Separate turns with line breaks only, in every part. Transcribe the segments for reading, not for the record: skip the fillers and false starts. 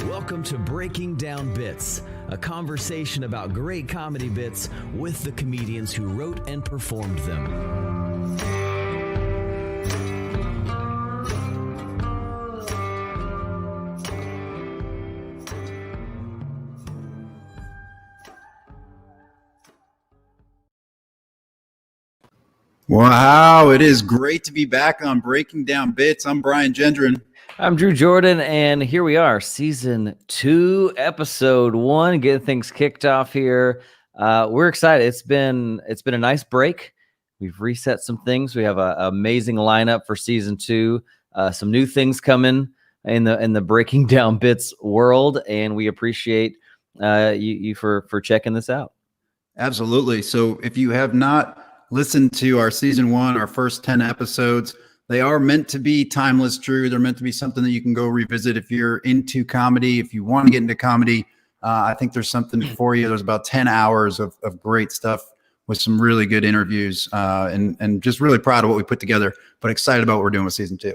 Welcome to Breaking Down Bits, a conversation about great comedy bits with the comedians who wrote and performed them.
Wow, it is great to be back on Breaking Down Bits. I'm Brian Gendron.
I'm Drew Jordan, and here we are, season 2, episode 1, getting things kicked off here. We're excited. It's been a nice break. We've reset some things. We have an amazing lineup for season 2. Some new things coming in the Breaking Down Bits world, and we appreciate you for checking this out.
Absolutely. So if you have not listened to our season 1, our first 10 episodes, they are meant to be timeless, Drew. They're meant to be something that you can go revisit if you're into comedy. If you want to get into comedy, I think there's something for you. There's about 10 hours of great stuff with some really good interviews, and just really proud of what we put together, but excited about what we're doing with season 2.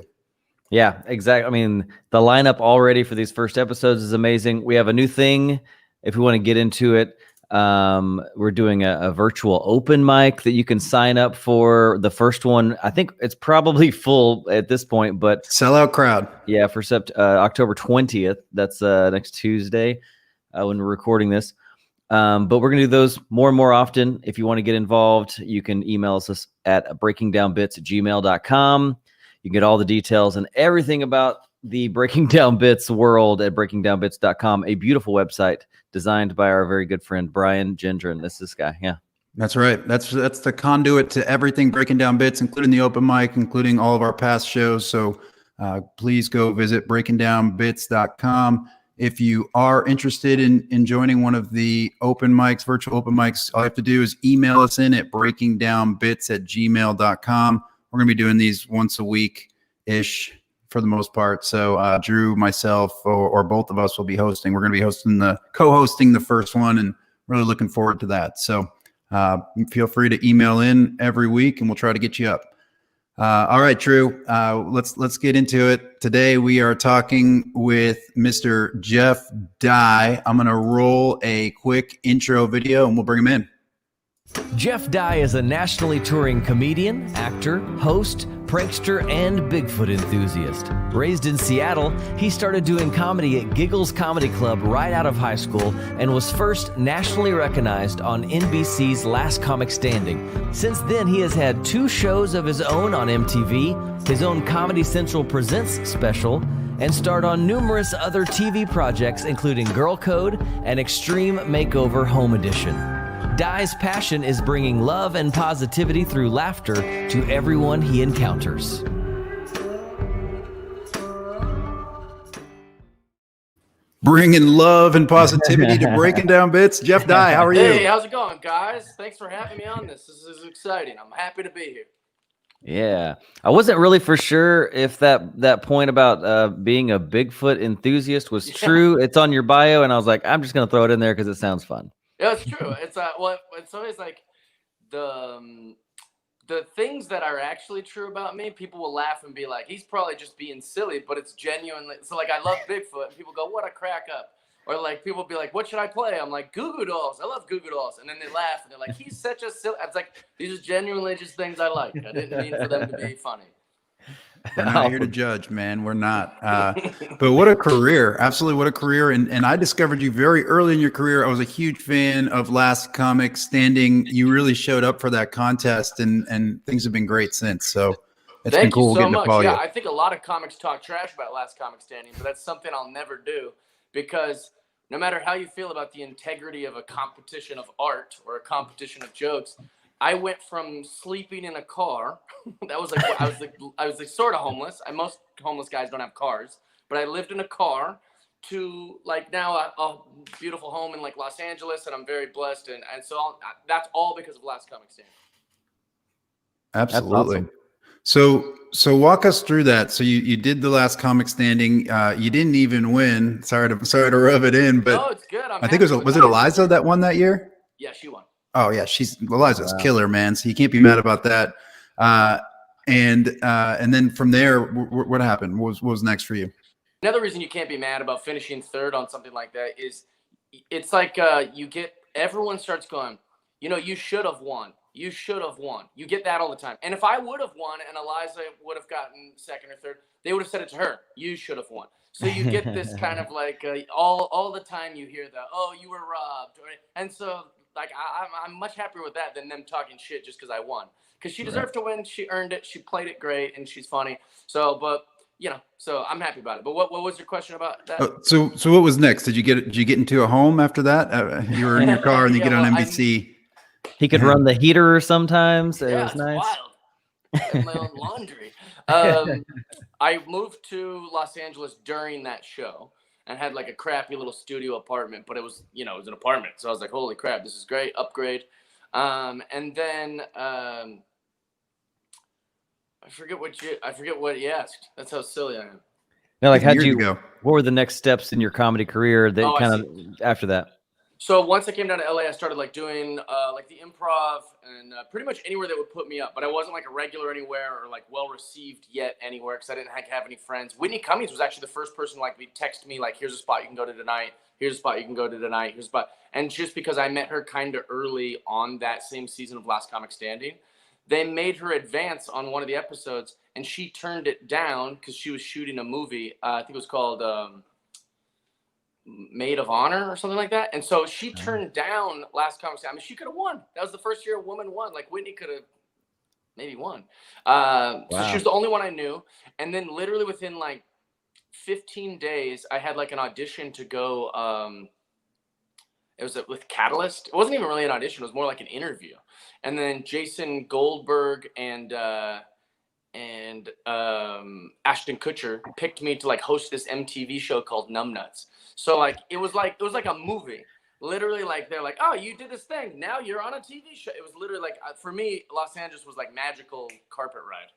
Yeah, exactly. I mean, the lineup already for these first episodes is amazing. We have a new thing. If we want to get into it, we're doing a virtual open mic that you can sign up for. The first one, I think it's probably full at this point, but
sellout crowd.
Yeah, for October 20th. That's next Tuesday when we're recording this. But we're going to do those more and more often. If you want to get involved, you can email us at breakingdownbits@gmail.com. You can get all the details and everything about the Breaking Down Bits world at breakingdownbits.com, a beautiful website designed by our very good friend Brian Gendron. This guy, yeah.
That's right. That's the conduit to everything Breaking Down Bits, including the open mic, including all of our past shows. So please go visit breakingdownbits.com. If you are interested in joining one of the open mics, virtual open mics, all you have to do is email us in at breakingdownbits@gmail.com. We're going to be doing these once a week-ish for the most part. So Drew, myself, or both of us will be hosting. We're going to be co-hosting the first one, and really looking forward to that. So feel free to email in every week, and we'll try to get you up. All right, Drew, let's get into it. Today we are talking with Mr. Jeff Dye. I'm going to roll a quick intro video, and we'll bring him in.
Jeff Dye is a nationally touring comedian, actor, host, prankster, and Bigfoot enthusiast. Raised in Seattle, he started doing comedy at Giggles Comedy Club right out of high school and was first nationally recognized on NBC's Last Comic Standing. Since then, he has had 2 shows of his own on MTV, his own Comedy Central Presents special, and starred on numerous other TV projects including Girl Code and Extreme Makeover Home Edition. Dye's passion is bringing love and positivity through laughter to everyone he encounters.
Bringing love and positivity to Breaking Down Bits. Jeff Dye, how are you?
Hey, how's it going, guys? Thanks for having me on this. This is exciting. I'm happy to be here.
Yeah, I wasn't really for sure if that point about being a Bigfoot enthusiast was true. It's on your bio, and I was like, I'm just going to throw it in there because it sounds fun.
Yeah, it's true. It's it's always like the things that are actually true about me. People will laugh and be like, "He's probably just being silly," but it's genuinely. So like, I love Bigfoot, and people go, "What a crack up!" Or like, people be like, "What should I play?" I'm like, "Goo Goo Dolls." I love Goo Goo Dolls, and then they laugh and they're like, "He's such a silly." I was like, "These are genuinely just things I like. I didn't mean for them to be funny."
We're not here to judge, man. We're not. But what a career. Absolutely what a career. And I discovered you very early in your career. I was a huge fan of Last Comic Standing. You really showed up for that contest, and things have been great since. So it's been cool getting to follow you.
Yeah, I think a lot of comics talk trash about Last Comic Standing, but that's something I'll never do, because no matter how you feel about the integrity of a competition of art or a competition of jokes, I went from sleeping in a car. That was like, I was like sort of homeless. Most homeless guys don't have cars, but I lived in a car, to like now a beautiful home in like Los Angeles, and I'm very blessed. And so that's all because of Last Comic Standing.
Absolutely.
Awesome.
So walk us through that. So you did the Last Comic Standing. You didn't even win. Sorry to rub it in, but
no, it's good.
I think was it Eliza that won that year?
Yeah, she won.
Oh yeah, Eliza's killer, man. So you can't be mad about that. And then from there, what happened? What was next for you?
Another reason you can't be mad about finishing third on something like that is it's like everyone starts going, you should have won. You should have won. You get that all the time. And if I would have won and Eliza would have gotten second or third, they would have said it to her. You should have won. So you get this kind of like all the time you hear that, oh, you were robbed. And so like I'm much happier with that than them talking shit just because I won. Because she deserved to win. She earned it. She played it great and she's funny. So, but so I'm happy about it. But what was your question about that?
So what was next? Did you get into a home after that? You were in your car and you get on NBC.
He could run the heater sometimes. It was nice.
Wild. I have my own laundry. I moved to Los Angeles during that show and had like a crappy little studio apartment, but it was, it was an apartment. So I was like, holy crap, this is great. Upgrade. And then I forget what you asked. That's how silly I am.
No, like
go?
What were the next steps in your comedy career that after that?
So once I came down to LA, I started like doing like the improv and pretty much anywhere that would put me up. But I wasn't like a regular anywhere or like well received yet anywhere because I didn't have any friends. Whitney Cummings was actually the first person like to text me like, here's a spot you can go to tonight. Here's a spot you can go to tonight. Here's a spot. And just because I met her kind of early on that same season of Last Comic Standing, they made her advance on one of the episodes and she turned it down because she was shooting a movie. I think it was called Maid of Honor or something like that. And so she turned down Last Comic Standing. I mean, she could have won. That was the first year a woman won. Like Whitney could have maybe won. So she was the only one I knew. And then literally within like 15 days, I had like an audition to go. It was with Catalyst. It wasn't even really an audition. It was more like an interview. And then Jason Goldberg and Ashton Kutcher picked me to like host this MTV show called Numbnuts. So like it was like a movie. Literally, like they're like, oh, you did this thing. Now you're on a TV show. It was literally like for me, Los Angeles was like magical carpet ride.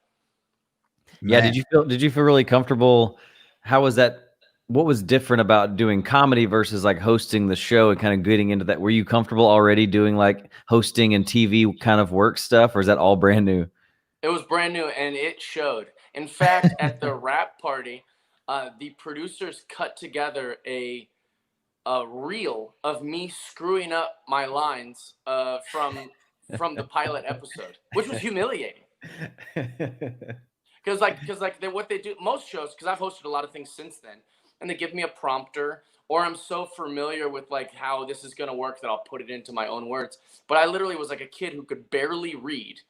Yeah. Did you feel really comfortable? How was that? What was different about doing comedy versus like hosting the show and kind of getting into that? Were you comfortable already doing like hosting and TV kind of work stuff, or is that all brand new?
It was brand new and it showed. In fact, at the wrap party, the producers cut together a reel of me screwing up my lines from the pilot episode, which was humiliating. Because what they do most shows, because I've hosted a lot of things since then, and they give me a prompter, or I'm so familiar with like how this is gonna work that I'll put it into my own words. But I literally was like a kid who could barely read,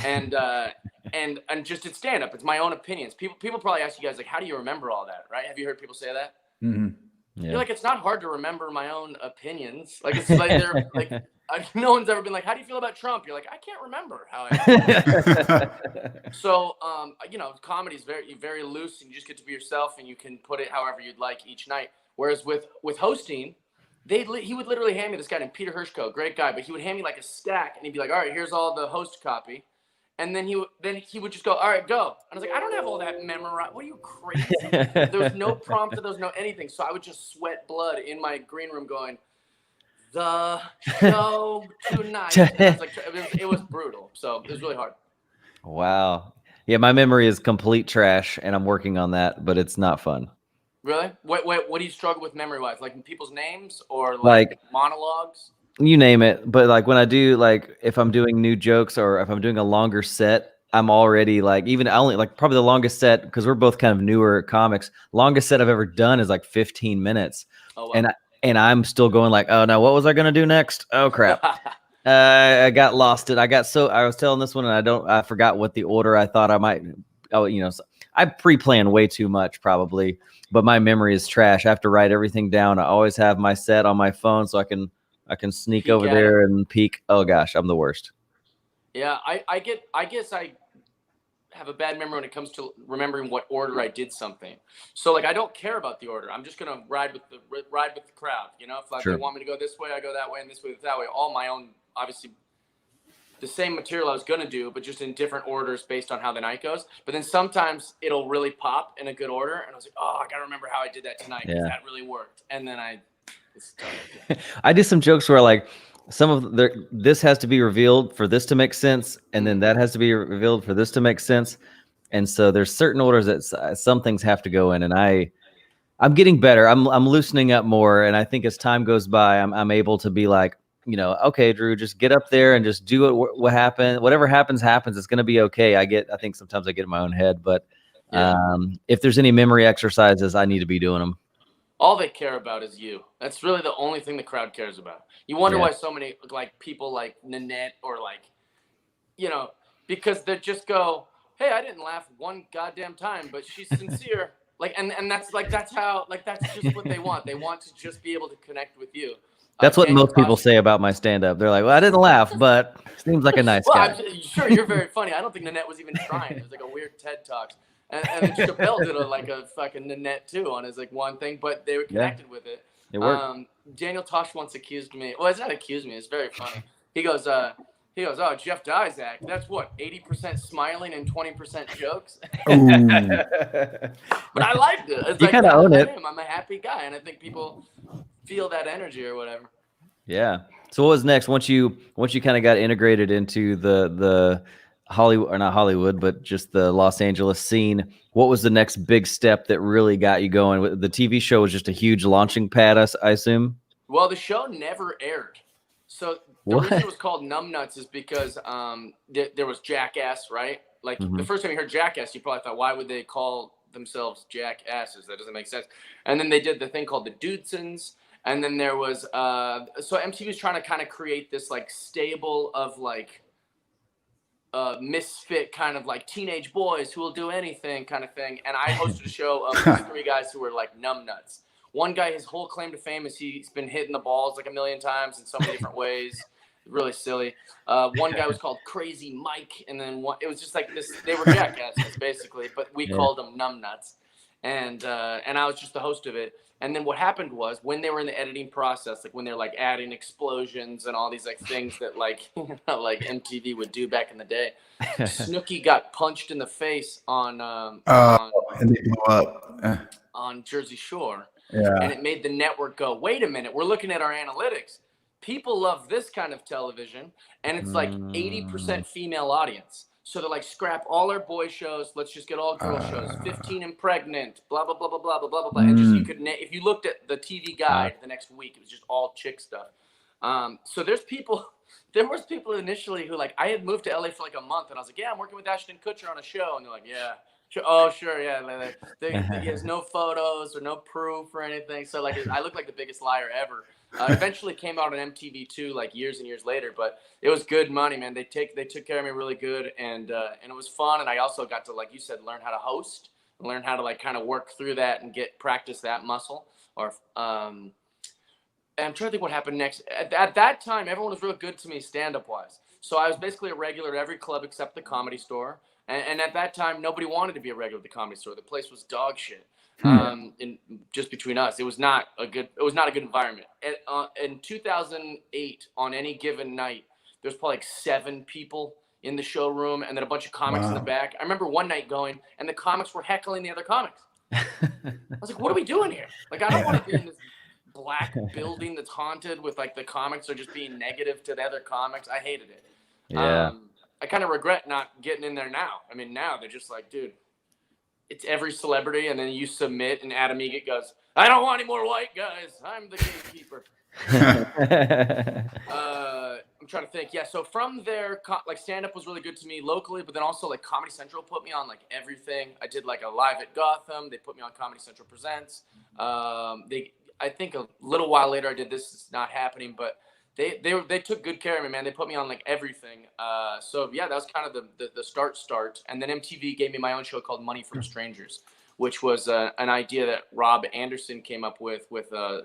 and just did stand up. It's my own opinions. People probably ask you guys like, how do you remember all that? Right? Have you heard people say that?
Mm-hmm.
Yeah.
You're like, it's not hard to remember my own opinions. Like it's like they're like. No one's ever been like, how do you feel about Trump? You're like, I can't remember how I feel. So, comedy is very, very loose and you just get to be yourself and you can put it however you'd like each night. Whereas with hosting, he would literally hand me this guy named Peter Hirschko, great guy, but he would hand me like a stack and he'd be like, all right, here's all the host copy. And then he would just go, all right, go. And I was like, I don't have all that memorized. What are you crazy? There was no prompt, there was no anything. So I would just sweat blood in my green room going, the show tonight. It was brutal. So it was really hard.
Wow. Yeah, my memory is complete trash, and I'm working on that, but it's not fun.
Really? What do you struggle with memory-wise? Like people's names or like monologues?
You name it. But like when I do, like if I'm doing new jokes or if I'm doing a longer set, I'm already like, even I only like probably the longest set, because we're both kind of newer comics. Longest set I've ever done is like 15 minutes.
Oh, wow.
And I'm still going like, oh no, what was I gonna do next? Oh crap. I got lost. I was telling this one and I forgot what the order I thought I might. So I pre-plan way too much probably, but my memory is trash. I have to write everything down. I always have my set on my phone so I can sneak over there and peek. Oh gosh, I'm the worst.
Yeah, I guess I have a bad memory when it comes to remembering what order I did something. So like I don't care about the order. I'm just gonna ride with the crowd. If like they want me to go this way, I go that way, and this way, that way. All my own, obviously, the same material I was gonna do, but just in different orders based on how the night goes. But then sometimes it'll really pop in a good order, and I was like, oh, I gotta remember how I did that tonight because that really worked. And then I did some jokes where like
some of this has to be revealed for this to make sense, and then that has to be revealed for this to make sense. And so there's certain orders that some things have to go in, and I'm getting better. I'm loosening up more, and I think as time goes by, I'm able to be like, okay, Drew, just get up there and just do it. What happened? Whatever happens. It's going to be okay. I think sometimes I get in my own head, but if there's any memory exercises, I need to be doing them.
All they care about is you. That's really the only thing the crowd cares about. You wonder why so many like people like Nanette or like, because they just go, hey, I didn't laugh one goddamn time, but she's sincere. And that's how that's just what they want. They want to just be able to connect with you.
That's what most people say about my stand-up. They're like, well, I didn't laugh, but seems like a nice guy.
I'm sure you're very funny. I don't think Nanette was even trying. It was like a weird TED Talk. And Chappelle did a fucking Nanette too on his one thing, but they were connected with it.
It worked.
Daniel Tosh once accused me. Well, it's not accused me. It's very funny. He goes, oh, Jeff Dye's act. That's what, 80% smiling and 20% jokes. But I liked it. It's
you kind of own it.
I'm a happy guy, and I think people feel that energy or whatever.
Yeah. So what was next? Once you kind of got integrated into the Hollywood, or not Hollywood, but just the Los Angeles scene, what was the next big step that really got you going? The TV show was just a huge launching pad, I assume?
Well, the show never aired. So the reason it was called Numbnuts is because there was Jackass, right? Like the first time you heard Jackass, you probably thought, why would they call themselves Jackasses? That doesn't make sense. And then they did the thing called the Dudesons. And then there was, so MTV was trying to kind of create this stable of misfit kind of teenage boys who will do anything kind of thing. And I hosted a show of these three guys who were numbnuts. One guy, his whole claim to fame is he's been hitting the balls a million times in so many different ways. Really silly. One guy was called Crazy Mike. And then it was just this, they were jackasses basically, but we called them numbnuts. And I was just the host of it. And then what happened was when they were in the editing process, when they're adding explosions and all these things that MTV would do back in the day, Snooki got punched in the face on
and they blew up
on Jersey Shore.
Yeah.
And it made the network go, wait a minute, we're looking at our analytics. People love this kind of television, and it's 80% female audience. So they're scrap all our boy shows. Let's just get all girl shows. 15 and pregnant. Blah blah blah blah blah blah blah blah. And just if you looked at the TV guide the next week, it was just all chick stuff. So there was people initially who I had moved to LA for a month, and I was like, yeah, I'm working with Ashton Kutcher on a show, and they're like, yeah. Sure. Oh, sure, yeah. There's no photos or no proof or anything. So I look like the biggest liar ever. Eventually came out on MTV too, years and years later. But it was good money, man. They took care of me really good, and it was fun. And I also got to, like you said, learn how to host, learn how to kind of work through that and practice that muscle. And I'm trying to think what happened next. At that time, everyone was real good to me stand-up wise. So I was basically a regular at every club except the Comedy Store. And at that time, nobody wanted to be a regular at the Comedy Store. The place was dog shit. Just between us, it was not a good environment. In 2008, on any given night, there's probably 7 people in the showroom, and then a bunch of comics in the back. I remember one night going, and the comics were heckling the other comics. I was like, "What are we doing here? I don't want to be in this black building that's haunted with the comics are just being negative to the other comics." I hated it.
Yeah.
I kind of regret not getting in there now. I mean, now they're just dude, it's every celebrity, and then you submit, and Adam Egget goes, I don't want any more white guys. I'm the gatekeeper. I'm trying to think. Yeah, so from there, stand-up was really good to me locally, but then also Comedy Central put me on everything. I did a live at Gotham. They put me on Comedy Central Presents. I think a little while later I did This Is Not Happening, but they took good care of me, man. They put me on everything. So yeah, that was kind of the start. And then MTV gave me my own show called Money from Strangers, which was an idea that Rob Anderson came up with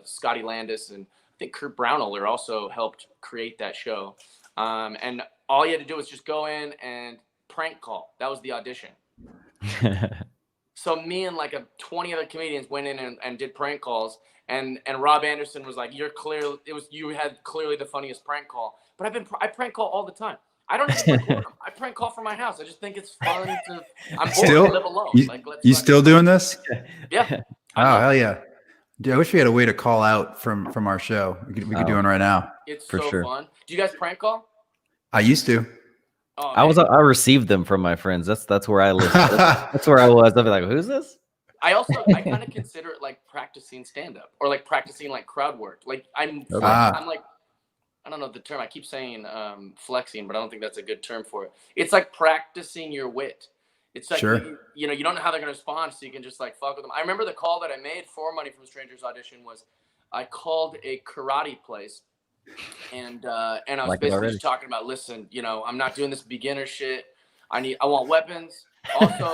Scotty Landis, and I think Kurt Brownohler also helped create that show. And all you had to do was just go in and prank call. That was the audition. So me and 20 other comedians went in and did prank calls. And Rob Anderson was like, you had clearly the funniest prank call. But I prank call all the time. I don't even record them. I prank call from my house. I just think it's fun I'm bored to live alone.
You still doing this?
Yeah.
Oh, hell yeah. Dude, I wish we had a way to call out from our show. We could do one right now.
It's
For
so
sure.
fun. Do you guys prank call?
I used to.
Oh,
I received them from my friends. That's where I live. That's where I was. I'd be like, who's this?
I kind of consider it like practicing stand up or like practicing like crowd work. Like I'm like, I don't know the term. I keep saying flexing, but I don't think that's a good term for it. It's like practicing your wit. It's like,
Sure.
you know, you don't know how they're going to respond, so you can just like fuck with them. I remember the call that I made for Money from Strangers audition was I called a karate place and I was
Like it
basically
already.
just talking about, listen, you know, I'm not doing this beginner shit. I want weapons. Also,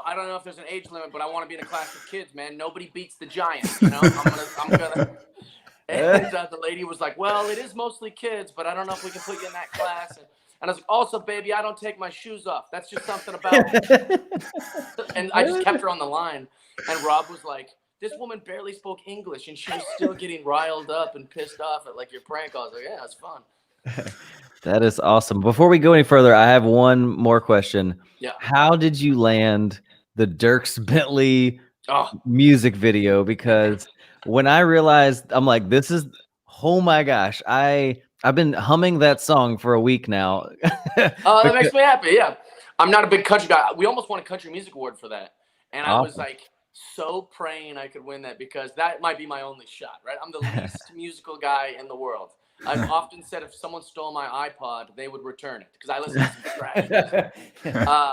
I don't know if there's an age limit, but I want to be in a class of kids, man. Nobody beats the Giants, you know. I'm gonna. And the lady was like, "Well, it is mostly kids, but I don't know if we can put you in that class." And I was like, "Also, baby, I don't take my shoes off. That's just something about me." And I just kept her on the line. And Rob was like, "This woman barely spoke English, and she was still getting riled up and pissed off at like your prank." I was like, "Yeah, it's fun."
That is awesome. Before we go any further, I have one more question.
Yeah.
How did you land the Dierks Bentley music video? Because when I realized, I'm like, this is, oh my gosh, I've been humming that song for a week now.
That makes me happy. Yeah, I'm not a big country guy. We almost won a country music award for that, and I was like so praying I could win that because that might be my only shot. Right? I'm the least musical guy in the world. I've often said if someone stole my iPod, they would return it because I listen to some trash.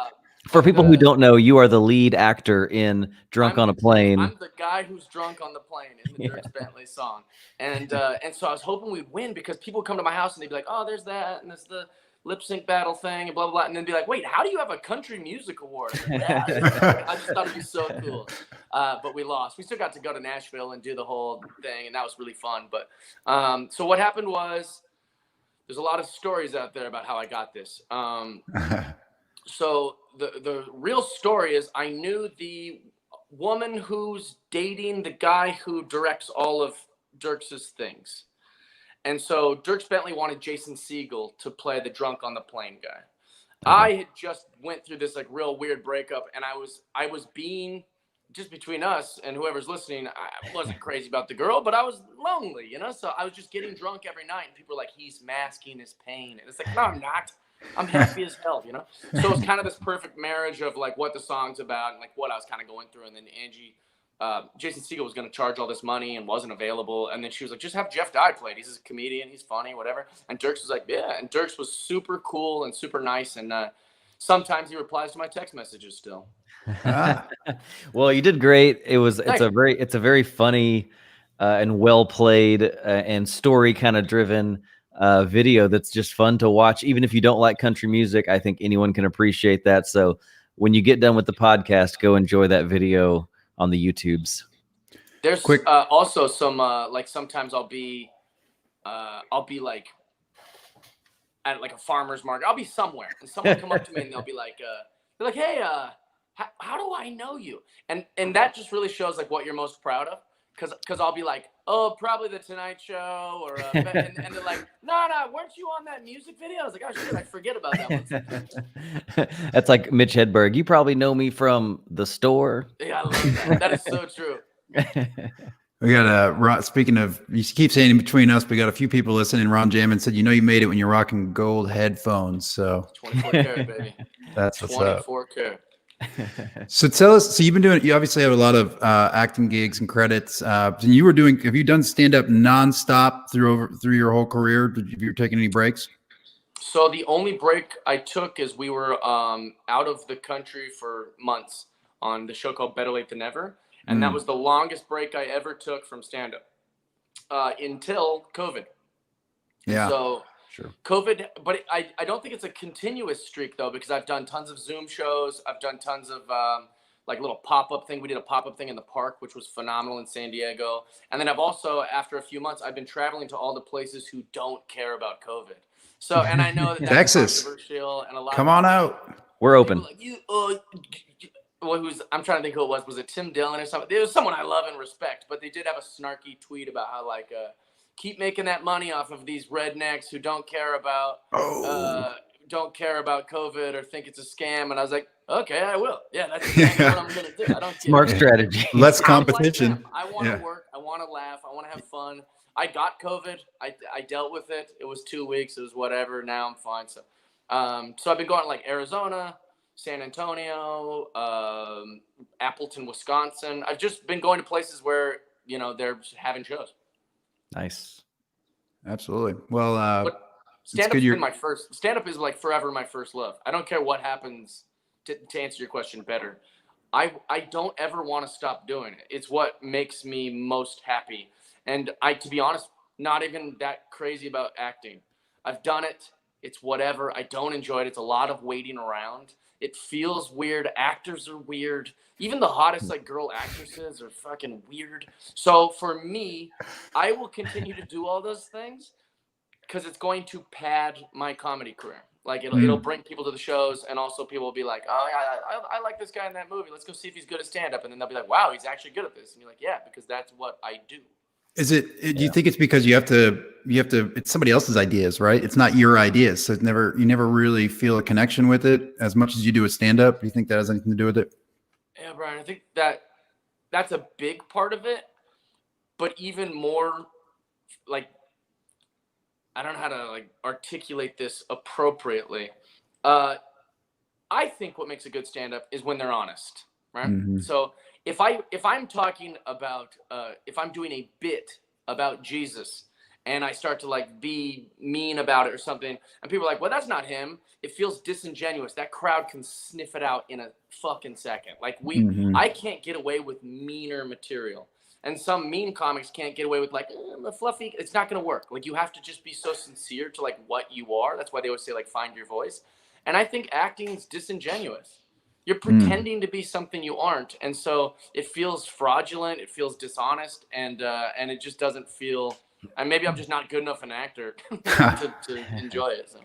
For people who don't know, you are the lead actor in Drunk on a Plane.
I'm the guy who's drunk on the plane in the Dierks Bentley song. And so I was hoping we'd win because people would come to my house and they'd be like, oh, there's that, and there's the lip sync battle thing, and blah, blah, blah. And then be like, wait, how do you have a country music award? I just thought it'd be so cool. But we lost. We still got to go to Nashville and do the whole thing, and that was really fun. But so what happened was there's a lot of stories out there about how I got this. So the real story is I knew the woman who's dating the guy who directs all of Dierks' things. And so Dierks Bentley wanted Jason Segel to play the drunk on the plane guy. I had just went through this like real weird breakup, and I was being, just between us and whoever's listening, I wasn't crazy about the girl, but I was lonely, you know? So I was just getting drunk every night, and people were like, he's masking his pain. And it's like, no, I'm not. I'm happy as hell, you know? So it's kind of this perfect marriage of like what the song's about and like what I was kind of going through. And then Jason Segel was going to charge all this money and wasn't available. And then she was like, just have Jeff Dye play it. He's a comedian. He's funny, whatever. And Dierks was like, yeah. And Dierks was super cool and super nice. And sometimes he replies to my text messages still.
Well, you did great. It's a very funny and well played and story kind of driven video that's just fun to watch. Even if you don't like country music, I think anyone can appreciate that. So when you get done with the podcast, go enjoy that video on the YouTubes.
There's also some like sometimes I'll be like at like a farmer's market. I'll be somewhere and someone come up to me and they'll be like hey, how do I know you? And that just really shows like what you're most proud of. Because I'll be like, oh, probably the Tonight Show, or and they're like, no, weren't you on that music video? I was like, oh shit, I forget about that one.
That's like Mitch Hedberg. You probably know me from the store.
Yeah, I love that. That is so true.
We got speaking of, you keep saying in between us, we got a few people listening. Ron Jamin said, you know, you made it when you're rocking gold headphones. So
24 karat, baby.
That's what's up.
24 karat.
So tell us, so you obviously have a lot of acting gigs and credits. And have you done stand-up nonstop through your whole career? Have you taken any breaks?
So the only break I took is we were out of the country for months on the show called Better Late Than Never. And that was the longest break I ever took from stand-up until COVID.
Yeah.
So
sure.
COVID, but I don't think it's a continuous streak though, because I've done tons of Zoom shows. I've done tons of like little pop-up thing. We did a pop-up thing in the park, which was phenomenal in San Diego. And then I've also, after a few months, I've been traveling to all the places who don't care about COVID. So, and I know that's
Texas.
Controversial and a lot.
Come on out.
We're open.
Like, I'm trying to think who it was. Was it Tim Dillon or something? It was someone I love and respect, but they did have a snarky tweet about how like, keep making that money off of these rednecks who don't care about don't care about COVID or think it's a scam. And I was like, okay, I will. Yeah, that's exactly what I'm going to do. I don't
Smart
care.
strategy.
Less
I'm like
competition.
them. I want to work. I want to laugh. I want to have fun. I got COVID. I dealt with it. It was 2 weeks. It was whatever. Now I'm fine. So, so I've been going to like Arizona, San Antonio, Appleton, Wisconsin. I've just been going to places where, you know, they're having shows.
Nice.
Absolutely. Well,
But stand-up has been my first. Stand-up is like forever my first love. I don't care what happens. To answer your question better, I don't ever want to stop doing it. It's what makes me most happy. And to be honest, not even that crazy about acting. I've done it. It's whatever. I don't enjoy it. It's a lot of waiting around. It feels weird. Actors are weird. Even the hottest like girl actresses are fucking weird. So for me, I will continue to do all those things because it's going to pad my comedy career. Like it'll bring people to the shows, and also people will be like, oh yeah, I like this guy in that movie. Let's go see if he's good at stand-up. And then they'll be like, wow, he's actually good at this. And you're like, yeah, because that's what I do.
Is it? Do you think it's because you have to? It's somebody else's ideas, right? It's not your ideas, so you never really feel a connection with it as much as you do with stand-up. Do you think that has anything to do with it?
Yeah, Brian, I think that's a big part of it, but even more, like, I don't know how to like articulate this appropriately. I think what makes a good stand-up is when they're honest, right?
Mm-hmm.
So if I'm talking about if I'm doing a bit about Jesus and I start to like be mean about it or something, and people are like, well, that's not him. It feels disingenuous. That crowd can sniff it out in a fucking second. Like I can't get away with meaner material. And some mean comics can't get away with like the fluffy. It's not going to work. Like you have to just be so sincere to like what you are. That's why they always say like find your voice. And I think acting is disingenuous. You're pretending to be something you aren't, and so it feels fraudulent. It feels dishonest, and it just doesn't feel. And maybe I'm just not good enough an actor to enjoy it. So.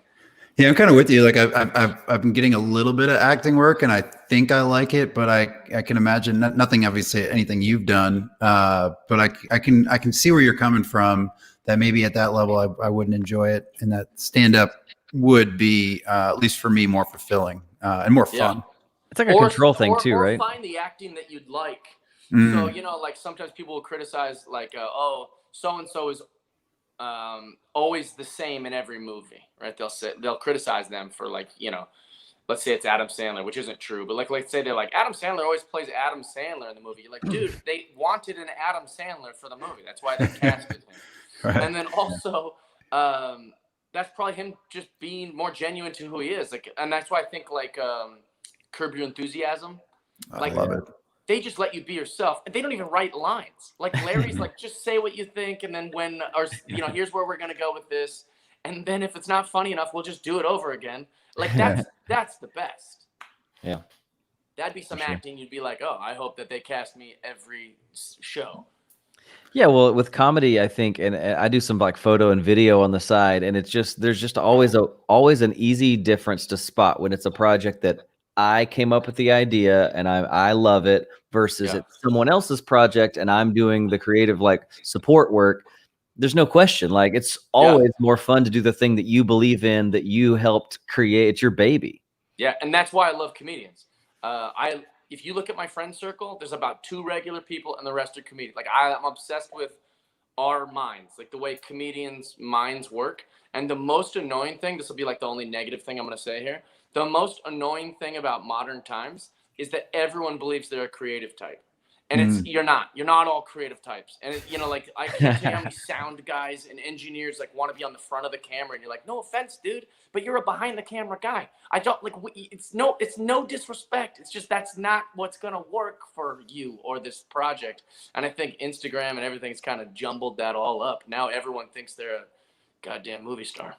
Yeah, I'm kind of with you. Like I've been getting a little bit of acting work, and I think I like it, but I can imagine nothing, obviously, anything you've done. But I can see where you're coming from. That maybe at that level I wouldn't enjoy it, and that stand up would be at least for me more fulfilling and more fun.
It's like a control thing too, right?
Find the acting that you'd like. So you know, like sometimes people will criticize, like, oh, so and so is always the same in every movie, right? They'll criticize them for like, you know, let's say it's Adam Sandler, which isn't true, but like let's say they're like Adam Sandler always plays Adam Sandler in the movie. You're like, dude, they wanted an Adam Sandler for the movie. That's why they casted him. Right. And then also, that's probably him just being more genuine to who he is. Like, and that's why I think like Curb Your Enthusiasm. Like, I love it. They just let you be yourself, and they don't even write lines. Like Larry's like, just say what you think, and then here's where we're gonna go with this, and then if it's not funny enough, we'll just do it over again. Like that's the best.
Yeah,
that'd be some acting. You'd be like, oh, I hope that they cast me every show.
Yeah, well, with comedy, I think, and I do some like photo and video on the side, and it's just there's just always an easy difference to spot when it's a project that I came up with the idea and I love it versus it's someone else's project and I'm doing the creative like support work. There's no question. Like it's always more fun to do the thing that you believe in, that you helped create. It's your baby.
Yeah, and that's why I love comedians. If you look at my friend circle, there's about 2 regular people and the rest are comedians. Like I'm obsessed with our minds, like the way comedians' minds work. And the most annoying thing, this will be like the only negative thing I'm going to say here. The most annoying thing about modern times is that everyone believes they're a creative type. And you're not all creative types. And like I can't tell you how many sound guys and engineers like want to be on the front of the camera. And you're like, no offense, dude, but you're a behind the camera guy. I don't like, it's no disrespect. It's just, that's not what's going to work for you or this project. And I think Instagram and everything's kind of jumbled that all up. Now everyone thinks they're a goddamn movie star.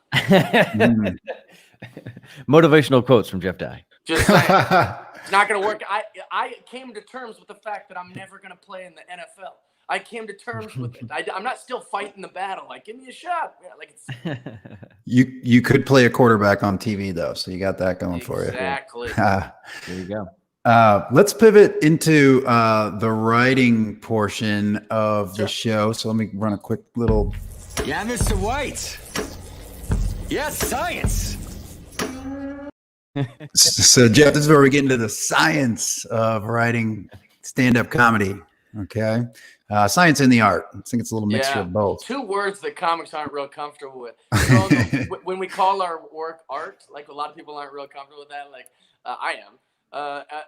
Motivational quotes from Jeff Dye.
Just saying, it's not going to work. I came to terms with the fact that I'm never going to play in the NFL. I came to terms with it. I'm not still fighting the battle. Like, give me a shot. Yeah, like it's...
You could play a quarterback on TV though, so you got that going for you.
Exactly.
There you go.
Let's pivot into the writing portion of the show. So let me run a quick little.
Yeah, Mr. White. Yes, science.
So Jeff, this is where we get into the science of writing stand-up comedy. Okay. Science and the art. I think it's a little mixture of both.
Two words that comics aren't real comfortable with. So when we call our work art, like a lot of people aren't real comfortable with that. Like I am.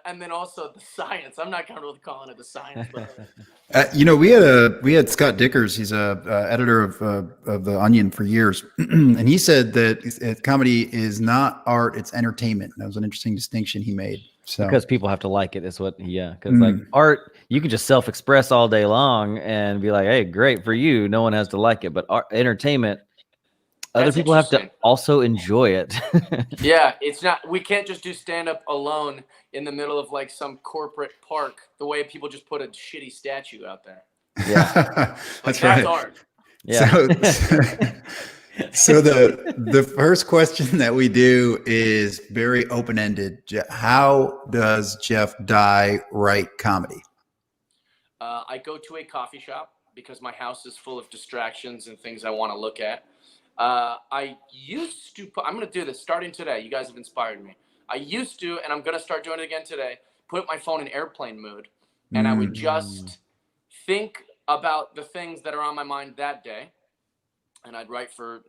And then also the science. I'm not comfortable with calling it the science. But
we had Scott Dickers. He's a editor of the Onion for years, and he said that comedy is not art; it's entertainment. That was an interesting distinction he made. So
Because people have to like it is what, because like art, you can just self-express all day long and be like, hey, great for you. No one has to like it. But entertainment, other
That's
people have to
interesting.
also enjoy it.
Yeah, it's not. We can't just do stand up alone in the middle of like some corporate park. The way people just put a shitty statue out there.
Yeah.
that's
That's
right.
art.
Yeah.
So the first question that we do is very open-ended. How does Jeff Dye write comedy?
I go to a coffee shop because my house is full of distractions and things I want to look at. I used to I'm going to do this starting today. You guys have inspired me. I used to, and I'm going to start doing it again today, put my phone in airplane mode, and I would just think about the things that are on my mind that day. And I'd write for,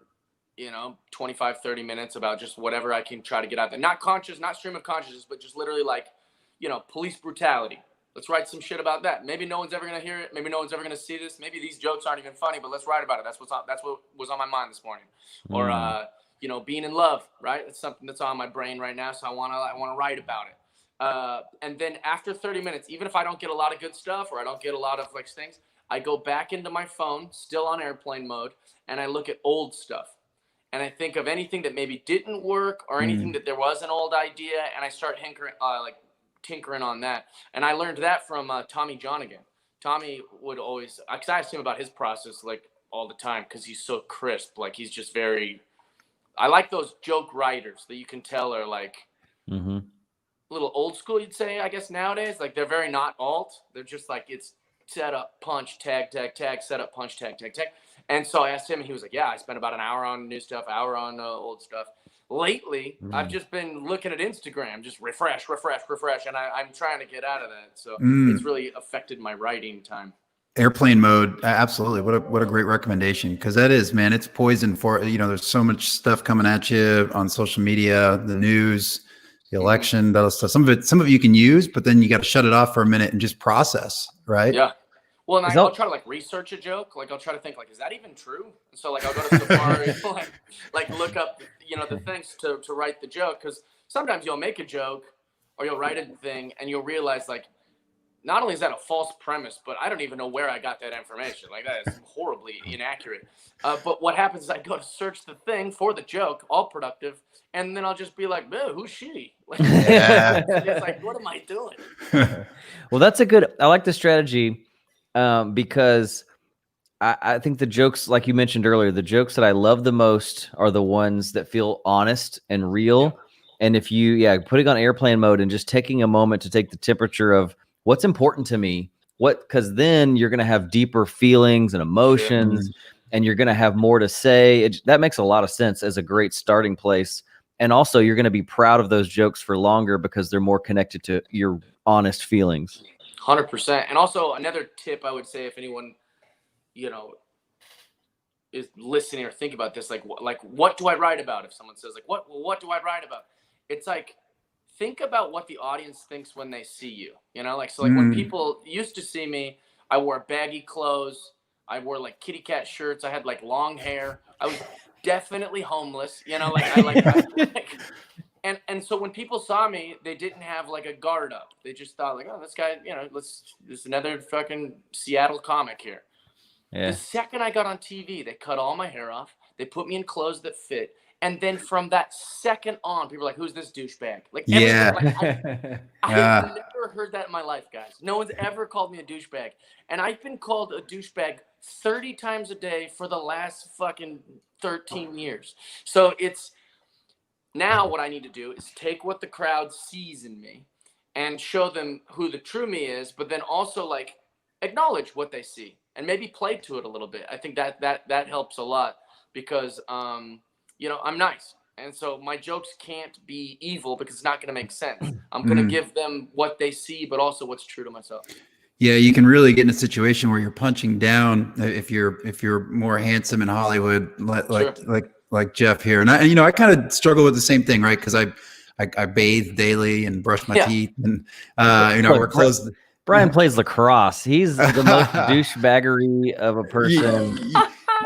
25, 30 minutes about just whatever I can try to get out there. Not conscious, not stream of consciousness, but just literally like, police brutality. Let's write some shit about that. Maybe no one's ever going to hear it. Maybe no one's ever going to see this. Maybe these jokes aren't even funny, but let's write about it. That's what was on my mind this morning. Or, being in love, right? It's something that's on my brain right now. So I want to write about it. And then after 30 minutes, even if I don't get a lot of good stuff or I don't get a lot of like things, I go back into my phone, still on airplane mode, and I look at old stuff. And I think of anything that maybe didn't work or anything that there was an old idea, and I start tinkering on that. And I learned that from Tommy John again. Tommy would always, because I asked him about his process like all the time because he's so crisp. Like he's just I like those joke writers that you can tell are like a little old school, you'd say, I guess nowadays. Like they're very not alt. They're just like it's set up, punch, tag, tag, tag, set up, punch, tag, tag, tag. And so I asked him, and he was like, yeah, I spent about an hour on new stuff, hour on old stuff. Lately, I've just been looking at Instagram, just refresh, and I'm trying to get out of that. So it's really affected my writing time.
Airplane mode, absolutely. What a great recommendation, because that is, man, it's poison for, there's so much stuff coming at you on social media, the news, the election, that stuff. Some of it you can use, but then you got to shut it off for a minute and just process, right?
Yeah. Well, and I'll try to like research a joke. Like I'll try to think like, is that even true? And so like I'll go to Safari, like look up, the things to write the joke. Because sometimes you'll make a joke or you'll write a thing and you'll realize like, not only is that a false premise, but I don't even know where I got that information. Like that is horribly inaccurate. But what happens is I go to search the thing for the joke, all productive, and then I'll just be like, who's she? Like, it's like, what am I doing?
Well, I like the strategy. Because I think the jokes, like you mentioned earlier, the jokes that I love the most are the ones that feel honest and real. Yeah. And if putting on airplane mode and just taking a moment to take the temperature of what's important to me, because then you're going to have deeper feelings and emotions and you're going to have more to say. That makes a lot of sense as a great starting place. And also you're going to be proud of those jokes for longer because they're more connected to your honest feelings.
100%. And also another tip I would say, if anyone, is listening or think about this, like what do I write about? If someone says like, what do I write about? It's like, think about what the audience thinks when they see you, when people used to see me, I wore baggy clothes. I wore like kitty cat shirts. I had like long hair. I was definitely homeless, And so when people saw me, they didn't have like a guard up. They just thought like, oh, this guy, this another fucking Seattle comic here. Yeah. The second I got on TV, they cut all my hair off. They put me in clothes that fit. And then from that second on, people are like, who's this douchebag? Like, I have never heard that in my life, guys. No one's ever called me a douchebag. And I've been called a douchebag 30 times a day for the last fucking 13 years. So now what I need to do is take what the crowd sees in me and show them who the true me is, but then also like acknowledge what they see and maybe play to it a little bit. I think that helps a lot because, I'm nice. And so my jokes can't be evil because it's not going to make sense. I'm going to give them what they see, but also what's true to myself.
Yeah, you can really get in a situation where you're punching down if you're more handsome in Hollywood, like Jeff here. And I kind of struggle with the same thing, right? Because I bathe daily and brush my teeth, and we're close.
Brian plays lacrosse. He's the most douchebaggery of a person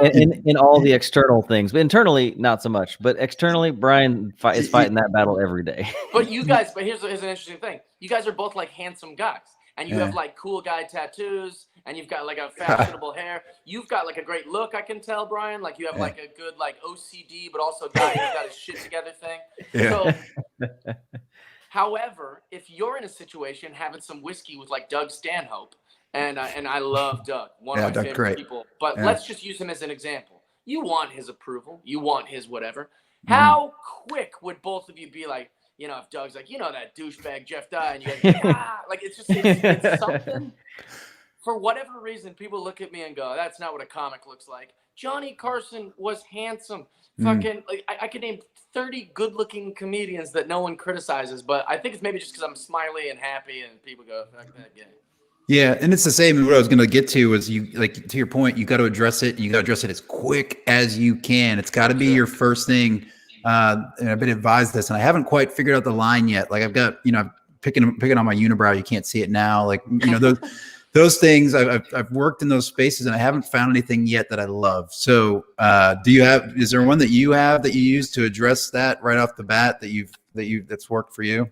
in all the external things. But internally, not so much. But externally, Brian is fighting that battle every day.
But here's an interesting thing. You guys are both like handsome guys. And you have like cool guy tattoos, and you've got like a fashionable hair. You've got like a great look, I can tell, Brian. Like you have like a good like OCD, but also guy who's got his shit together thing. Yeah. So, however, if you're in a situation having some whiskey with like Doug Stanhope, and I love Doug, one of my favorite people, but let's just use him as an example. You want his approval, you want his whatever. How quick would both of you be like, if Doug's like, that douchebag Jeff Dye, and you guys, like, it's something. For whatever reason, people look at me and go, that's not what a comic looks like. Johnny Carson was handsome. Fucking, like, I could name 30 good-looking comedians that no one criticizes, but I think it's maybe just because I'm smiley and happy, and people go, fuck that guy.
Yeah, and it's the same. What I was going to get to is to your point, you got to address it, and you got to address it as quick as you can. It's got to be your first thing. And I've been advised this, and I haven't quite figured out the line yet. Like I've got, I'm picking on my unibrow. You can't see it now. Like, those things I've worked in those spaces, and I haven't found anything yet that I love. So, is there one that you use to address that right off the bat that's worked for you?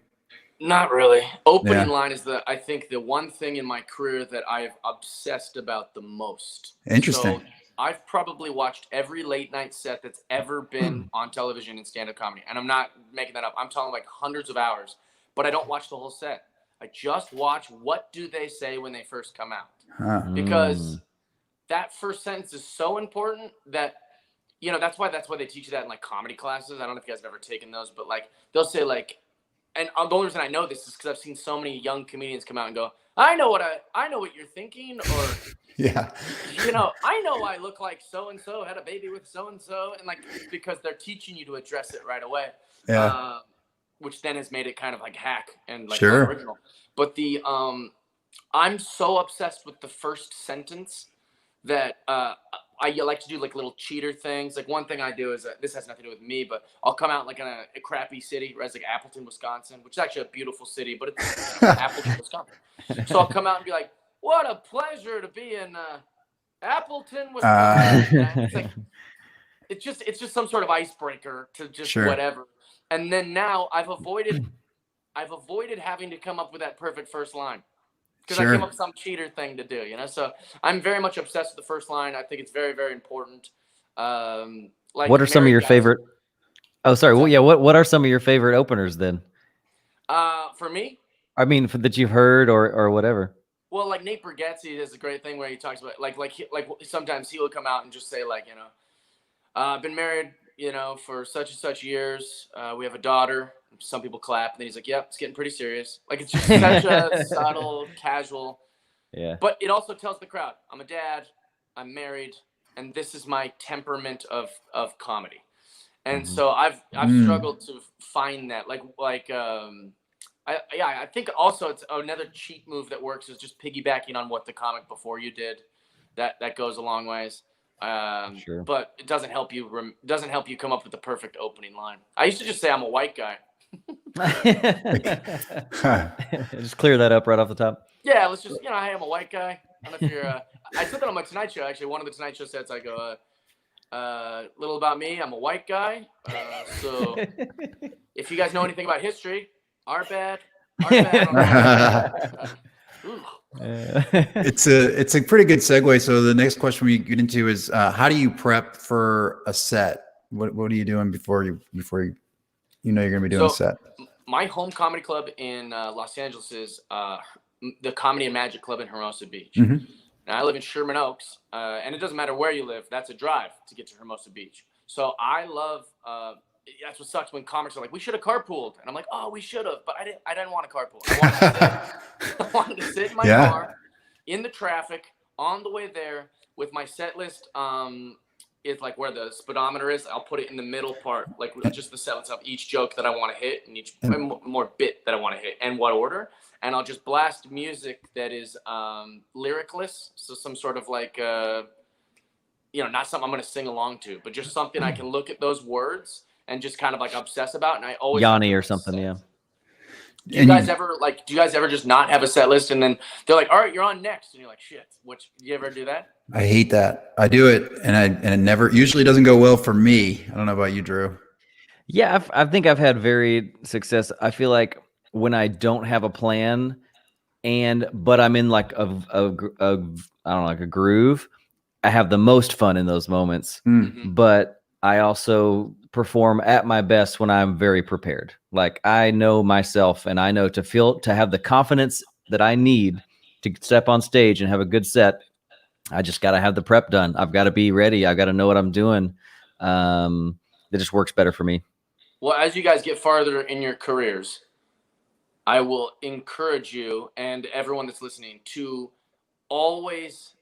Not really. Opening line is I think the one thing in my career that I've obsessed about the most.
Interesting.
So, I've probably watched every late night set that's ever been on television in stand-up comedy. And I'm not making that up. I'm talking like hundreds of hours. But I don't watch the whole set. I just watch what do they say when they first come out. Because that first sentence is so important that, that's why they teach you that in like comedy classes. I don't know if you guys have ever taken those, but like they'll say like, and the only reason I know this is because I've seen so many young comedians come out and go, I know what you're thinking, or
yeah,
I know I look like so and so had a baby with so and so, and like it's because they're teaching you to address it right away. Yeah, which then has made it kind of like hack and like original. But the I'm so obsessed with the first sentence that I like to do like little cheater things. Like one thing I do is this has nothing to do with me, but I'll come out like in a crappy city, whereas like Appleton, Wisconsin, which is actually a beautiful city, but it's Appleton, Wisconsin. So I'll come out and be like, "What a pleasure to be in Appleton, Wisconsin." It's just some sort of icebreaker to just whatever. And then now I've avoided having to come up with that perfect first line. Because I came up with some cheater thing to do, So I'm very much obsessed with the first line. I think it's very, very important. Like,
what are some of your favorite? Oh, sorry. Well, yeah. What are some of your favorite openers then?
For me,
I mean, that you've heard or whatever.
Well, like Nate Bargatze does a great thing where he talks about like sometimes he will come out and just say like I've been married for such and such years. We have a daughter. Some people clap, and then he's like, "Yep, it's getting pretty serious." Like it's just such a subtle, casual. Yeah. But it also tells the crowd, "I'm a dad. I'm married, and this is my temperament of comedy." And so I've struggled to find that. I think also it's another cheat move that works is just piggybacking on what the comic before you did. That goes a long ways. But it doesn't help you come up with the perfect opening line. I used to just say I'm a white guy.
Just clear that up right off the top.
Yeah, let's just I am a white guy. I don't know if you're I said that on my Tonight Show. Actually, one of the Tonight Show sets, I go, little about me. I'm a white guy. So if you guys know anything about history, our bad.
It's a pretty good segue. So the next question we get into is how do you prep for a set? What are you doing before you you're going to be doing a set?
My home comedy club in Los Angeles is the Comedy and Magic Club in Hermosa Beach. Mm-hmm. Now I live in Sherman Oaks, and it doesn't matter where you live. That's a drive to get to Hermosa Beach. So I love. That's what sucks when comics are like, we should have carpooled, and I'm like, oh, we should have, but I didn't want to carpool. I wanted to sit in my car in the traffic on the way there with my set list is like where the speedometer is. I'll put it in the middle part, like just the sentence of each joke that I want to hit and each more bit that I want to hit and what order. And I'll just blast music that is lyricless. So some sort of like, not something I'm going to sing along to, but just something I can look at those words and just kind of like obsess about. And I always
Yanni or something. Yeah.
Do you guys ever just not have a set list and then they're like, all right, you're on next. And you're like, shit, do you ever do that?
I hate that. I do it and it never usually doesn't go well for me. I don't know about you, Drew.
Yeah. I think I've had varied success. I feel like when I don't have a plan but I'm in like I don't know, like a groove, I have the most fun in those moments, but I also perform at my best when I'm very prepared. Like I know myself and I know to have the confidence that I need to step on stage and have a good set. I just got to have the prep done. I've got to be ready. I got to know what I'm doing. That just works better for me.
Well, as you guys get farther in your careers, I will encourage you and everyone that's listening to always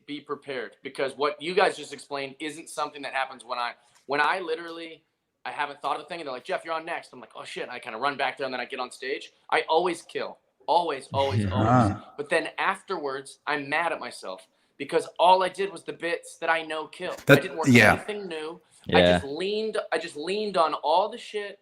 be prepared, because what you guys just explained isn't something that happens when I literally, I haven't thought of a thing and they're like, Jeff, you're on next. I'm like, oh shit. I kind of run back there and then I get on stage. I always kill. Always. But then afterwards, I'm mad at myself because all I did was the bits that I know kill. I didn't work anything new.
Yeah.
I just leaned on all the shit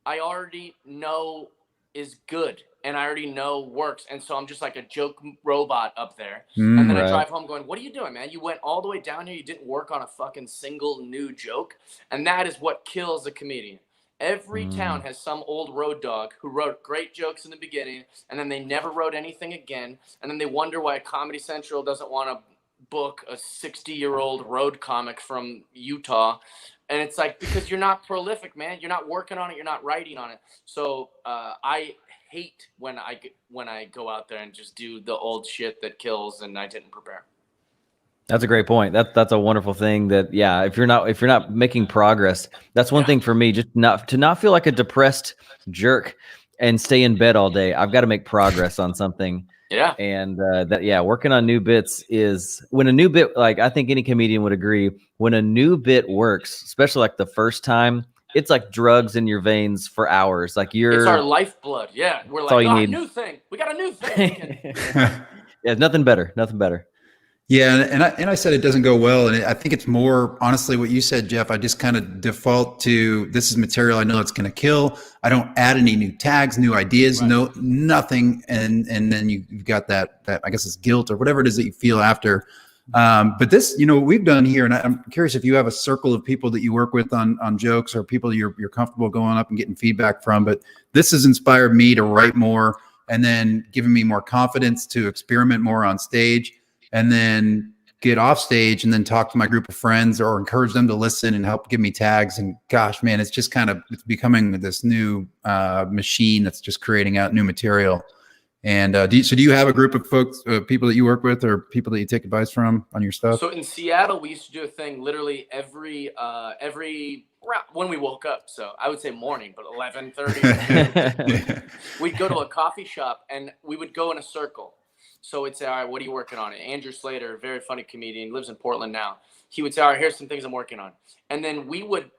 I already know is good and I already know works. And so I'm just like a joke robot up there. And then I drive home going, what are you doing, man? You went all the way down here. You didn't work on a fucking single new joke. And that is what kills a comedian. Every town has some old road dog who wrote great jokes in the beginning and then they never wrote anything again. And then they wonder why Comedy Central doesn't want to book a 60-year-old road comic from Utah. And it's like, because you're not prolific, man. You're not working on it. You're not writing on it. So I hate when I go out there and just do the old shit that kills and I didn't prepare.
That's a great point. That's a wonderful thing that, yeah, if you're not making progress, that's one thing for me, just to not feel like a depressed jerk and stay in bed all day. I've got to make progress on something.
Yeah.
And working on new bits is when a new bit, like I think any comedian would agree, when a new bit works, especially like the first time, it's like drugs in your veins for hours. Like it's
our lifeblood. Yeah. We're like, oh, new thing. We got a new thing.
Yeah. Nothing better.
Yeah, and I said it doesn't go well, and I think it's more honestly what you said, Jeff. I just kind of default to this is material I know it's going to kill. I don't add any new tags, new ideas, nothing, and then you've got that I guess it's guilt or whatever it is that you feel after. But this, what we've done here, and I'm curious if you have a circle of people that you work with on jokes or people you're comfortable going up and getting feedback from. But this has inspired me to write more, and then given me more confidence to experiment more on stage. And then get off stage and then talk to my group of friends or encourage them to listen and help give me tags. And gosh, man, it's just it's becoming this new machine that's just creating out new material. And do you have a group of folks, people that you work with or people that you take advice from on your stuff?
So in Seattle, we used to do a thing literally every when we woke up. So I would say morning, but 11:30. We'd go to a coffee shop and we would go in a circle. So it'd say, all right, what are you working on? Andrew Slater, very funny comedian, lives in Portland now. He would say, all right, here's some things I'm working on. And then we would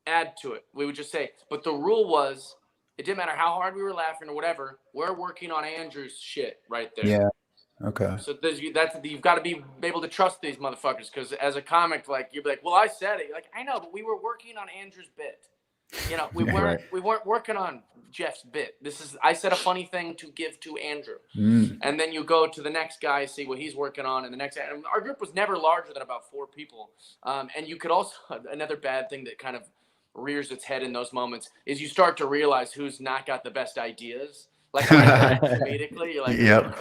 add to it. We would just say, but the rule was, it didn't matter how hard we were laughing or whatever, we're working on Andrew's shit right there.
Yeah. Okay.
So you've got to be able to trust these motherfuckers, because as a comic, like you'd be like, well, I said it. You're like, I know, but we were working on Andrew's bit. We weren't working on Jeff's bit. I said a funny thing to give to Andrew. And then you go to the next guy, see what he's working on, and and our group was never larger than about 4 people. And you could also, another bad thing that kind of rears its head in those moments is you start to realize who's not got the best ideas. Like comedically, you're like,
yep.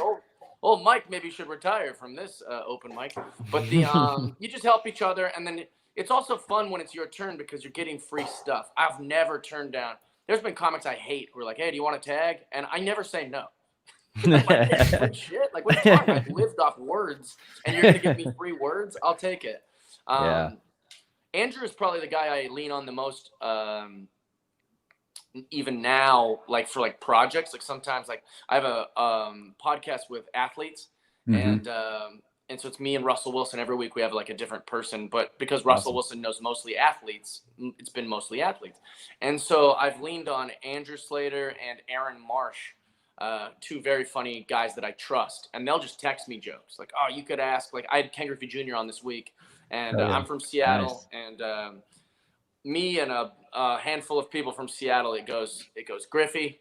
Oh, Mike maybe should retire from this open mic. But you just help each other, and then it's also fun when it's your turn because you're getting free stuff. I've never turned down. There's been comics I hate who are like, hey, do you want a tag? And I never say no. Like, hey, shit. Like, what are you talking about? I've lived off words, and you're going to give me free words? I'll take it. Andrew is probably the guy I lean on the most, even now, like for like projects. Like sometimes, like I have a podcast with athletes, and so it's me and Russell Wilson. Every week we have like a different person, but because Russell Wilson knows mostly athletes, it's been mostly athletes. And so I've leaned on Andrew Slater and Aaron Marsh, two very funny guys that I trust, and they'll just text me jokes like, "Oh, you could ask." Like I had Ken Griffey Jr. on this week, and I'm from Seattle, and me and a handful of people from Seattle. It goes, Griffey,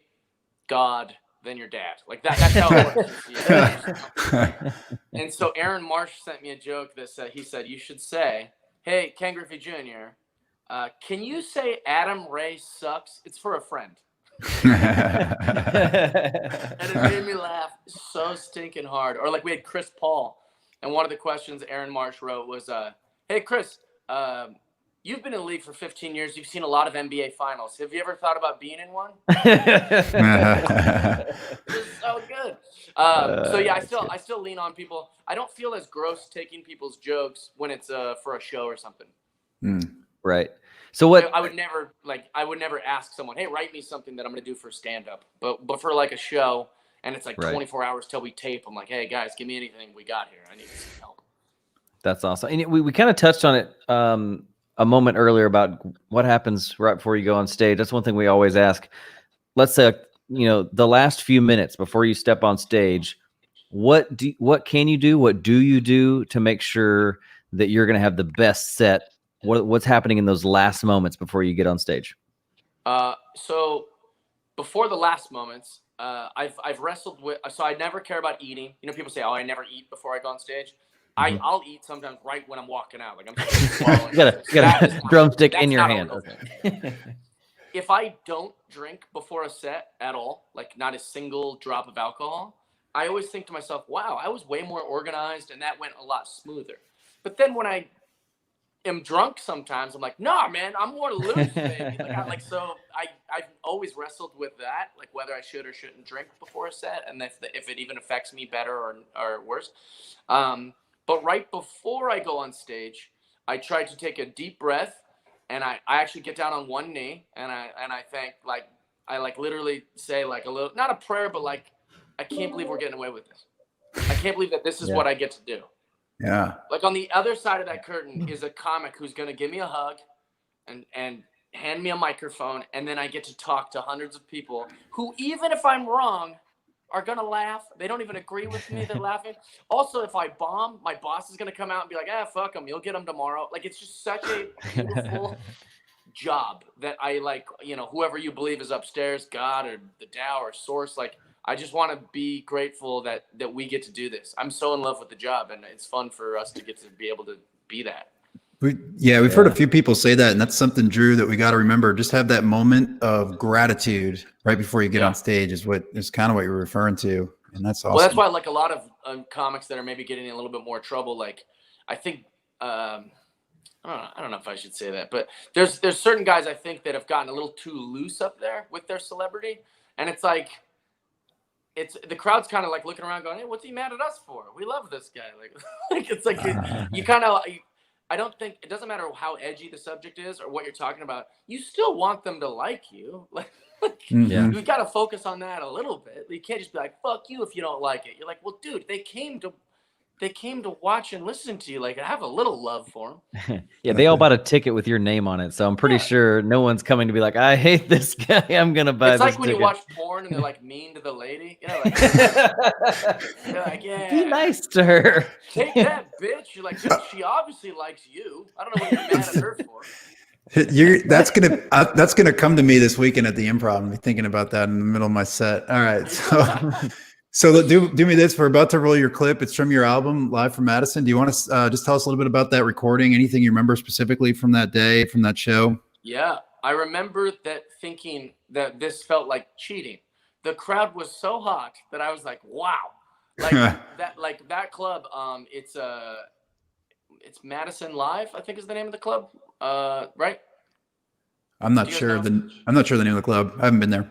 God, then your dad. Like that. That's how it works. And so Aaron Marsh sent me a joke that he said, you should say, "Hey, Ken Griffey Jr., can you say Adam Ray sucks? It's for a friend." And it made me laugh so stinking hard. Or like we had Chris Paul, and one of the questions Aaron Marsh wrote was, "Hey, Chris, you've been in the league for 15 years. You've seen a lot of NBA finals. Have you ever thought about being in one?" It was so good. So yeah, I still lean on people. I don't feel as gross taking people's jokes when it's for a show or something.
Right. So what
I would never ask someone, "Hey, write me something that I'm going to do for stand up." But for like a show and it's like 24 hours till we tape, I'm like, "Hey guys, give me anything we got here. I need some help."
That's awesome. And we kind of touched on it a moment earlier about what happens right before you go on stage. That's one thing we always ask. Let's say, the last few minutes before you step on stage, what can you do? What do you do to make sure that you're going to have the best set? What's happening in those last moments before you get on stage?
So before the last moments, I've wrestled with. So I never care about eating. People say, "Oh, I never eat before I go on stage." I'll eat sometimes right when I'm walking out. Like I'm swallowing.
you got a drumstick in your hand. Okay.
If I don't drink before a set at all, like not a single drop of alcohol, I always think to myself, "Wow, I was way more organized and that went a lot smoother." But then when I am drunk sometimes, I'm like, "Nah, man, I'm more loose, baby." So I've always wrestled with that, like whether I should or shouldn't drink before a set, and if it even affects me better or worse. But right before I go on stage, I try to take a deep breath, and I actually get down on one knee, and I thank, like I like literally say like a little, not a prayer, but like, I can't believe we're getting away with this. I can't believe that this is what I get to do.
Yeah.
Like on the other side of that curtain is a comic who's going to give me a hug and hand me a microphone. And then I get to talk to hundreds of people who, even if I'm wrong, are going to laugh. They don't even agree with me. They're laughing. Also, if I bomb, my boss is going to come out and be like, fuck them. You'll get them tomorrow. Like, it's just such a beautiful job that I like, whoever you believe is upstairs, God or the Tao or Source, like, I just want to be grateful that we get to do this. I'm so in love with the job, and it's fun for us to get to be able to be that.
We've heard a few people say that, and that's something, Drew, that we got to remember. Just have that moment of gratitude right before you get on stage is kind of what you're referring to, and that's awesome.
Well, that's why like a lot of comics that are maybe getting in a little bit more trouble. Like, I think I don't know if I should say that, but there's certain guys I think that have gotten a little too loose up there with their celebrity, and it's like. The crowd's kind of like looking around going, "Hey, what's he mad at us for? We love this guy." Like it's like you kind of, I don't think it doesn't matter how edgy the subject is or what you're talking about. You still want them to like you. You've got to focus on that a little bit. You can't just be like, "Fuck you" if you don't like it. You're like, "Well, dude, they came to watch and listen to you. Like, I have a little love for them."
Yeah, they all bought a ticket with your name on it, so I'm pretty sure no one's coming to be like, "I hate this guy. I'm gonna buy." It's
like when
ticket.
You watch porn and they're like mean to the lady. Like, you're like, "Yeah,
be nice to her.
Take that, bitch." You're like, "Dude, she obviously likes you. I don't know what you're mad at her for."
That's gonna come to me this weekend at the Improv. I'm thinking about that in the middle of my set. All right, so do me this. We're about to roll your clip. It's from your album, Live from Madison. Do you want to just tell us a little bit about that recording? Anything you remember specifically from that day, from that show?
Yeah, I remember that thinking that this felt like cheating. The crowd was so hot that I was like, "Wow!" Like that club. It's Madison Live, I think is the name of the club. Right?
I'm not sure the name of the club. I haven't been there.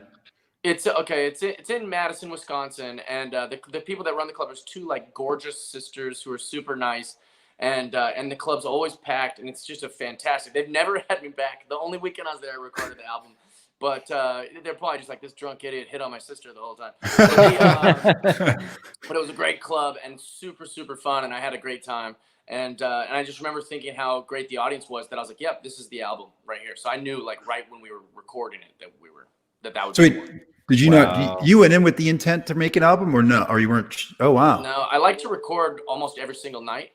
It's okay. It's in Madison, Wisconsin, and the people that run the club, there's two like gorgeous sisters who are super nice, and the club's always packed, and it's just a fantastic. They've never had me back. The only weekend I was there, I recorded the album, But they're probably just like, this drunk idiot hit on my sister the whole time. But it was a great club and super, super fun. And I had a great time. And I just remember thinking how great the audience was, that I was like, yep, this is the album right here. So I knew, like, right when we were recording it, that was.
So did you not, you went in with the intent to make an album, or no? Or you weren't? Oh, wow.
No, I like to record almost every single night.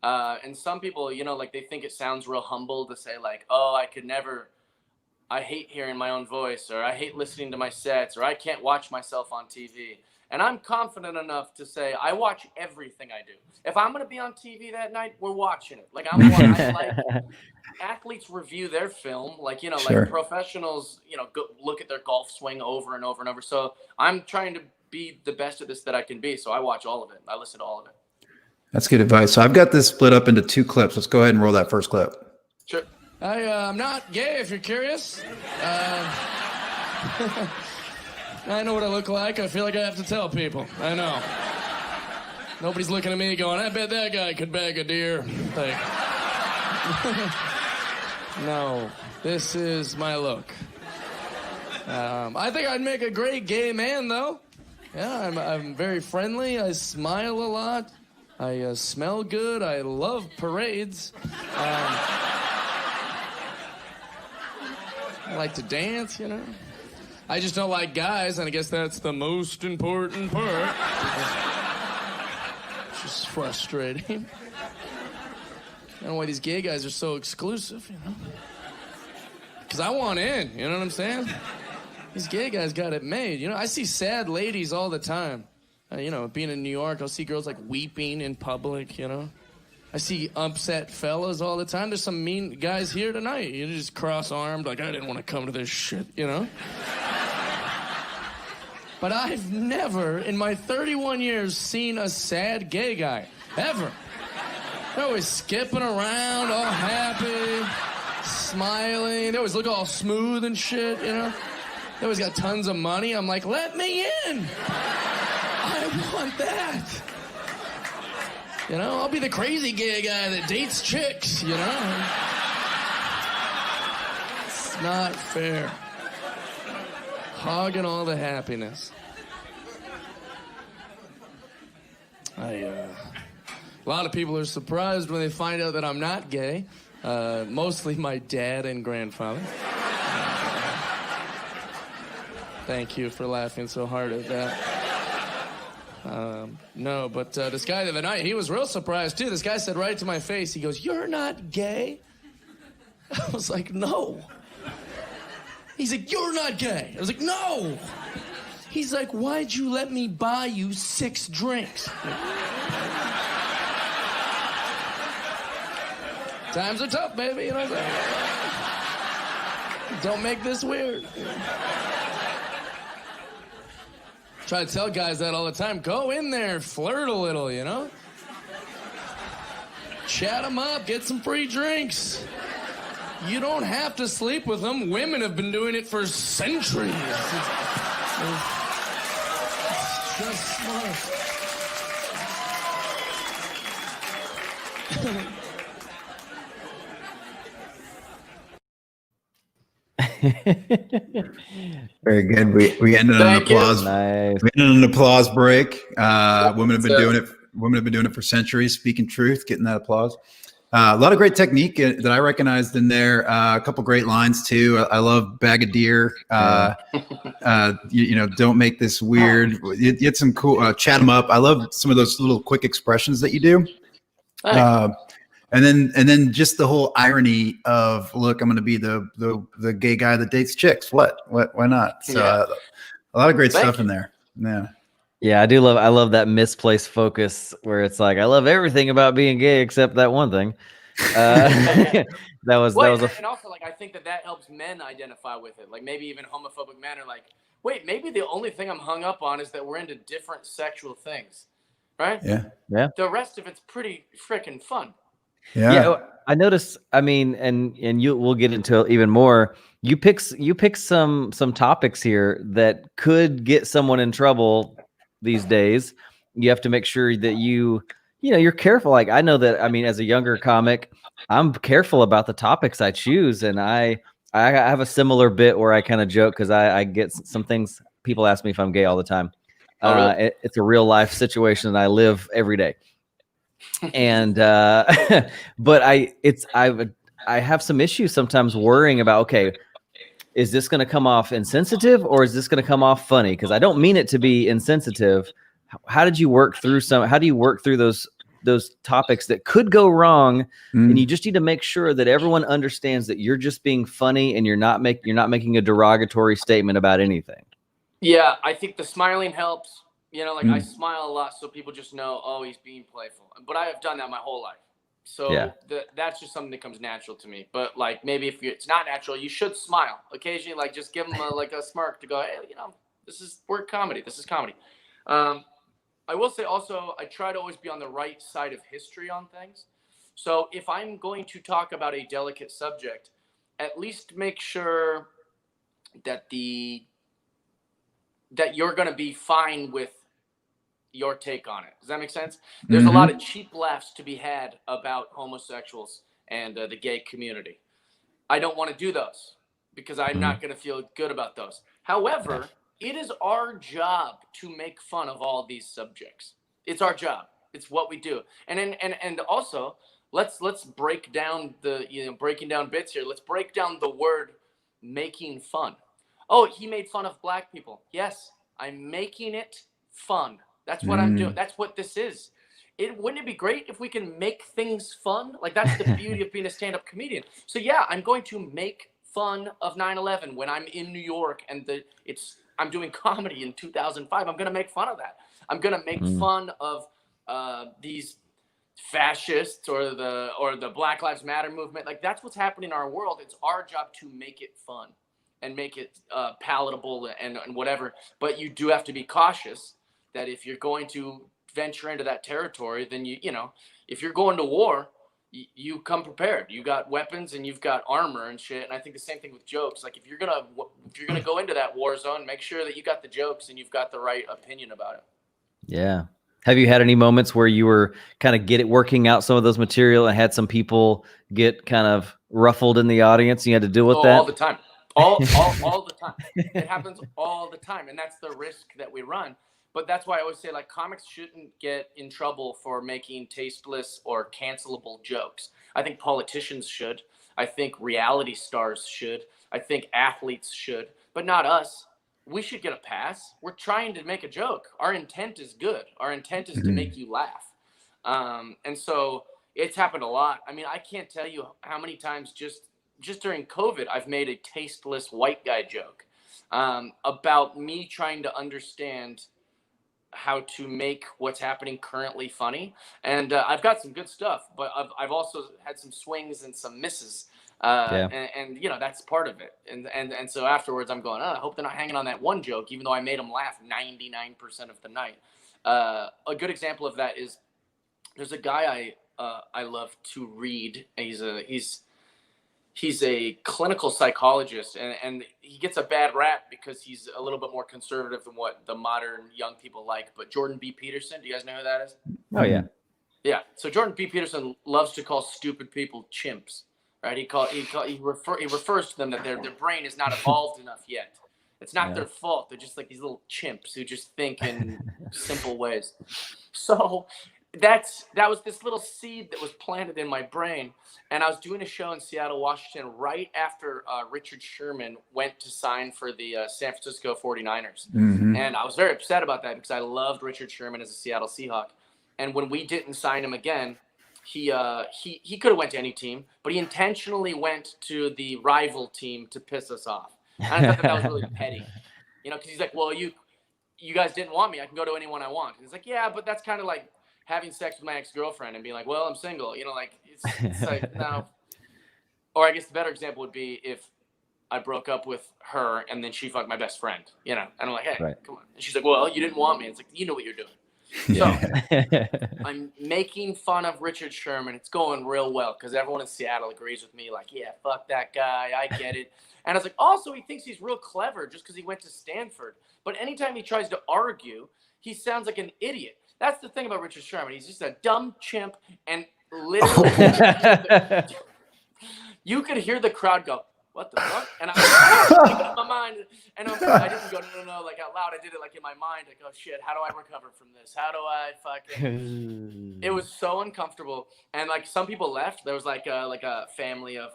And some people, you know, like, they think it sounds real humble to say, like, oh, I hate hearing my own voice, or I hate listening to my sets, or I can't watch myself on TV. And I'm confident enough to say I watch everything I do. If I'm going to be on TV that night, we're watching it. Like, I like athletes review their film, like, you know,
Sure.
like professionals, you know, go look at their golf swing over and over and over. So I'm trying to be the best at this that I can be. So I watch all of it. I listen to all of it.
That's good advice. So I've got this split up into 2 clips. Let's go ahead and roll that first clip.
Sure.
I'm not gay, if you're curious. I know what I look like. I feel like I have to tell people. I know. Nobody's looking at me going, I bet that guy could bag a deer. Like, no, this is my look. I think I'd make a great gay man, though. Yeah, I'm very friendly. I smile a lot. I smell good. I love parades. I like to dance, you know. I just don't like guys, and I guess that's the most important part. It's just frustrating. I don't know why these gay guys are so exclusive, you know. Because I want in, you know what I'm saying? These gay guys got it made, you know. I see sad ladies all the time. You know, being in New York, I'll see girls, like, weeping in public, you know. I see upset fellas all the time. There's some mean guys here tonight. You're just cross-armed, like, I didn't want to come to this shit, you know? But I've never, in my 31 years, seen a sad gay guy. Ever. They're always skipping around, all happy, smiling. They always look all smooth and shit, you know? They always got tons of money. I'm like, let me in. I want that. You know, I'll be the crazy gay guy that dates chicks, you know? It's not fair. Hogging all the happiness. A lot of people are surprised when they find out that I'm not gay. Mostly my dad and grandfather. Thank you for laughing so hard at that. No, but this guy the other night, he was real surprised too. This guy said right to my face, he goes, "You're not gay?" I was like, "No." He's like, "You're not gay." I was like, "No." He's like, "Why'd you let me buy you 6 drinks?" Times are tough, baby, you know what I'm saying? Don't make this weird. Try to tell guys that all the time. Go in there, flirt a little, you know? Chat them up, get some free drinks. You don't have to sleep with them. Women have been doing it for centuries. It's just smart.
Very good. We ended on an
Thank you.
applause.
Nice.
We ended on an applause break. Women have been doing it. Women have been doing it for centuries. Speaking truth, getting that applause. A lot of great technique that I recognized in there. A couple great lines too. I love bag of deer. You know, don't make this weird. You get some cool. Chat them up. I love some of those little quick expressions that you do. And then just the whole irony of, look, I'm going to be the gay guy that dates chicks. What? Why not? So a lot of great stuff in there. Yeah.
Yeah, I love that misplaced focus where it's like, I love everything about being gay except that one thing. That was
and also, like, I think that helps men identify with it. Like, maybe even homophobic men are like, wait, maybe the only thing I'm hung up on is that we're into different sexual things, right?
Yeah.
The rest of it's pretty freaking fun.
Yeah.
I noticed. I mean, and we'll get into it even more. You pick some topics here that could get someone in trouble these days. You have to make sure that you're careful. Like, I know that, I mean, as a younger comic, I'm careful about the topics I choose, and I I have a similar bit where I kind of joke because I get some things. People ask me if I'm gay all the time.
Oh, really?
It's a real life situation that I live every day. And but I have some issues sometimes worrying about, okay, is this going to come off insensitive or is this going to come off funny? Because I don't mean it to be insensitive. How do you work through those topics that could go wrong, and you just need to make sure that everyone understands that you're just being funny and you're not making a derogatory statement about anything?
Yeah, I think the smiling helps. You know, like I smile a lot so people just know, oh, he's being playful. But I have done that my whole life. So
Yeah.
that's just something that comes natural to me. But like maybe if it's not natural, you should smile occasionally. Like just give them a smirk to go, hey, you know, we're comedy. This is comedy. I will say also, I try to always be on the right side of history on things. So if I'm going to talk about a delicate subject, at least make sure that you're going to be fine with your take on it. Does that make sense? There's a lot of cheap laughs to be had about homosexuals and the gay community. I don't want to do those because I'm not going to feel good about those. However, it is our job to make fun of all these subjects. It's our job. It's what we do. And also, let's break down breaking down bits here. Let's break down the word making fun. Oh, he made fun of black people. Yes, I'm making it fun. That's what I'm doing. That's what this is. Wouldn't it be great if we can make things fun? Like, that's the beauty of being a stand-up comedian. So yeah, I'm going to make fun of 9/11 when I'm in New York and I'm doing comedy in 2005. I'm going to make fun of that. I'm going to make fun of these fascists or the Black Lives Matter movement. Like, that's what's happening in our world. It's our job to make it fun and make it palatable and whatever. But you do have to be cautious that if you're going to venture into that territory, then if you're going to war, you come prepared. You got weapons and you've got armor and shit. And I think the same thing with jokes. Like, if you're gonna go into that war zone, make sure that you got the jokes and you've got the right opinion about it.
Yeah. Have you had any moments where you were kind of working out some of those material and had some people get kind of ruffled in the audience and you had to deal with that?
All the time. All the time. It happens all the time. And that's the risk that we run. But that's why I always say, like, comics shouldn't get in trouble for making tasteless or cancelable jokes. I think politicians should. I think reality stars should. I think athletes should. But not us. We should get a pass. We're trying to make a joke. Our intent is good. Our intent is to make you laugh. And so it's happened a lot. I mean, I can't tell you how many times just during COVID, I've made a tasteless white guy joke about me trying to understand how to make what's happening currently funny. And I've got some good stuff, but I've also had some swings and some misses. And that's part of it. And so afterwards I'm going, I hope they're not hanging on that one joke, even though I made them laugh 99% of the night. A good example of that is there's a guy I love to read. He's a clinical psychologist, and he gets a bad rap because he's a little bit more conservative than what the modern young people like. But Jordan B. Peterson, do you guys know who that is?
Oh, yeah.
Yeah. So Jordan B. Peterson loves to call stupid people chimps, right? He refers to them that their brain is not evolved enough yet. It's not their fault. They're just like these little chimps who just think in simple ways. So that was this little seed that was planted in my brain. And I was doing a show in Seattle, Washington, right after Richard Sherman went to sign for the San Francisco 49ers. And I was very upset about that because I loved Richard Sherman as a Seattle Seahawk. And when we didn't sign him again, he could have went to any team, but he intentionally went to the rival team to piss us off. And I thought that was really petty, because he's like, well, you guys didn't want me. I can go to anyone I want. And he's like, yeah, but that's kind of like having sex with my ex-girlfriend and being like, well, I'm single, it's like, no. Or I guess the better example would be if I broke up with her and then she fucked my best friend, and I'm like, hey, come on. And she's like, well, you didn't want me. It's like, you know what you're doing. So I'm making fun of Richard Sherman. It's going real well because everyone in Seattle agrees with me. Like, yeah, fuck that guy. I get it. And I was like, also, he thinks he's real clever just because he went to Stanford. But anytime he tries to argue, he sounds like an idiot. That's the thing about Richard Sherman. He's just a dumb chimp. And literally, you could hear the crowd go, what the fuck? And I was thinking in my mind, and I didn't go, no, like out loud. I did it like in my mind, like, oh shit, how do I recover from this? How do I fucking? It was so uncomfortable, and like some people left. There was like a family of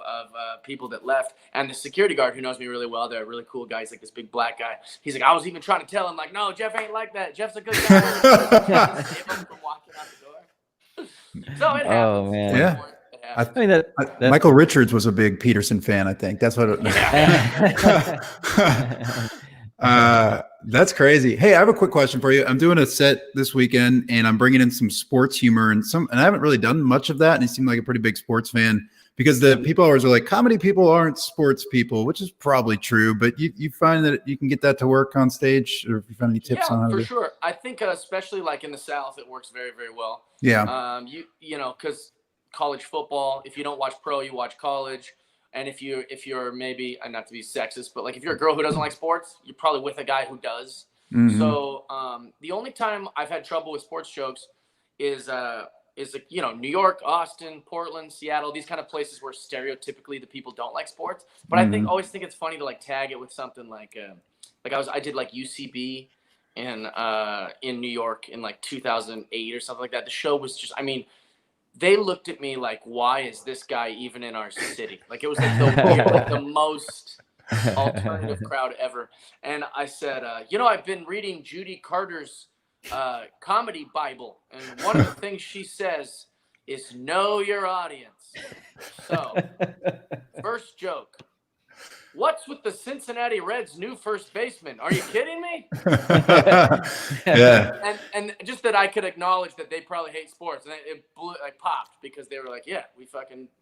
people that left, and the security guard who knows me really well, they're a really cool guy. He's like this big black guy. He's like, I was even trying to tell him, like, no, Jeff ain't like that. Jeff's a good guy. Save him from walking out the door. So it happens.
Oh man.
Yeah.
I mean that
Michael Richards was a big Peterson fan, I think. That's what that's crazy. Hey, I have a quick question for you. I'm doing a set this weekend and I'm bringing in some sports humor and I haven't really done much of that. And he seemed like a pretty big sports fan because the people always are like, comedy people aren't sports people, which is probably true, but you find that you can get that to work on stage, or if you find any tips on how to do?
Sure. I think especially like in the South, it works very, very well.
Yeah.
You know, because college football, if you don't watch pro, you watch college. And if you're maybe, and not to be sexist, but like if you're a girl who doesn't like sports, you're probably with a guy who does.
Mm-hmm.
So the only time I've had trouble with sports jokes is you know, New York, Austin, Portland, Seattle, these kind of places where stereotypically the people don't like sports. But I always think it's funny to like tag it with something like I did like UCB in New York in like 2008 or something like that. The show was just, I mean, they looked at me like, why is this guy even in our city? Like it was like the most alternative crowd ever. And I said, you know, I've been reading Judy Carter's comedy Bible, and one of the things she says is know your audience. So first joke, what's with the Cincinnati Reds new first baseman? Are you kidding me?
Yeah.
And just that I could acknowledge that they probably hate sports, and it blew, like popped, because they were like, yeah,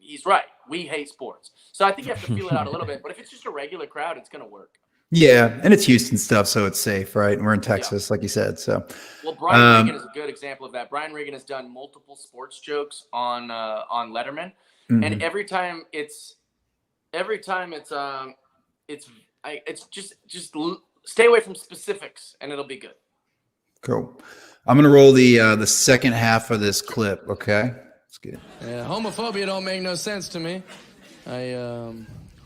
he's right, we hate sports. So I think you have to feel it out a little bit, but if it's just a regular crowd, it's gonna work.
Yeah, and it's Houston stuff, so it's safe, right? And we're in Texas, like you said. So,
well, Brian Regan is a good example of that. Brian Regan has done multiple sports jokes on Letterman, and every time it's just stay away from specifics, and it'll be good.
Cool. I'm gonna roll the second half of this clip. Okay, that's good.
Yeah, homophobia don't make no sense to me.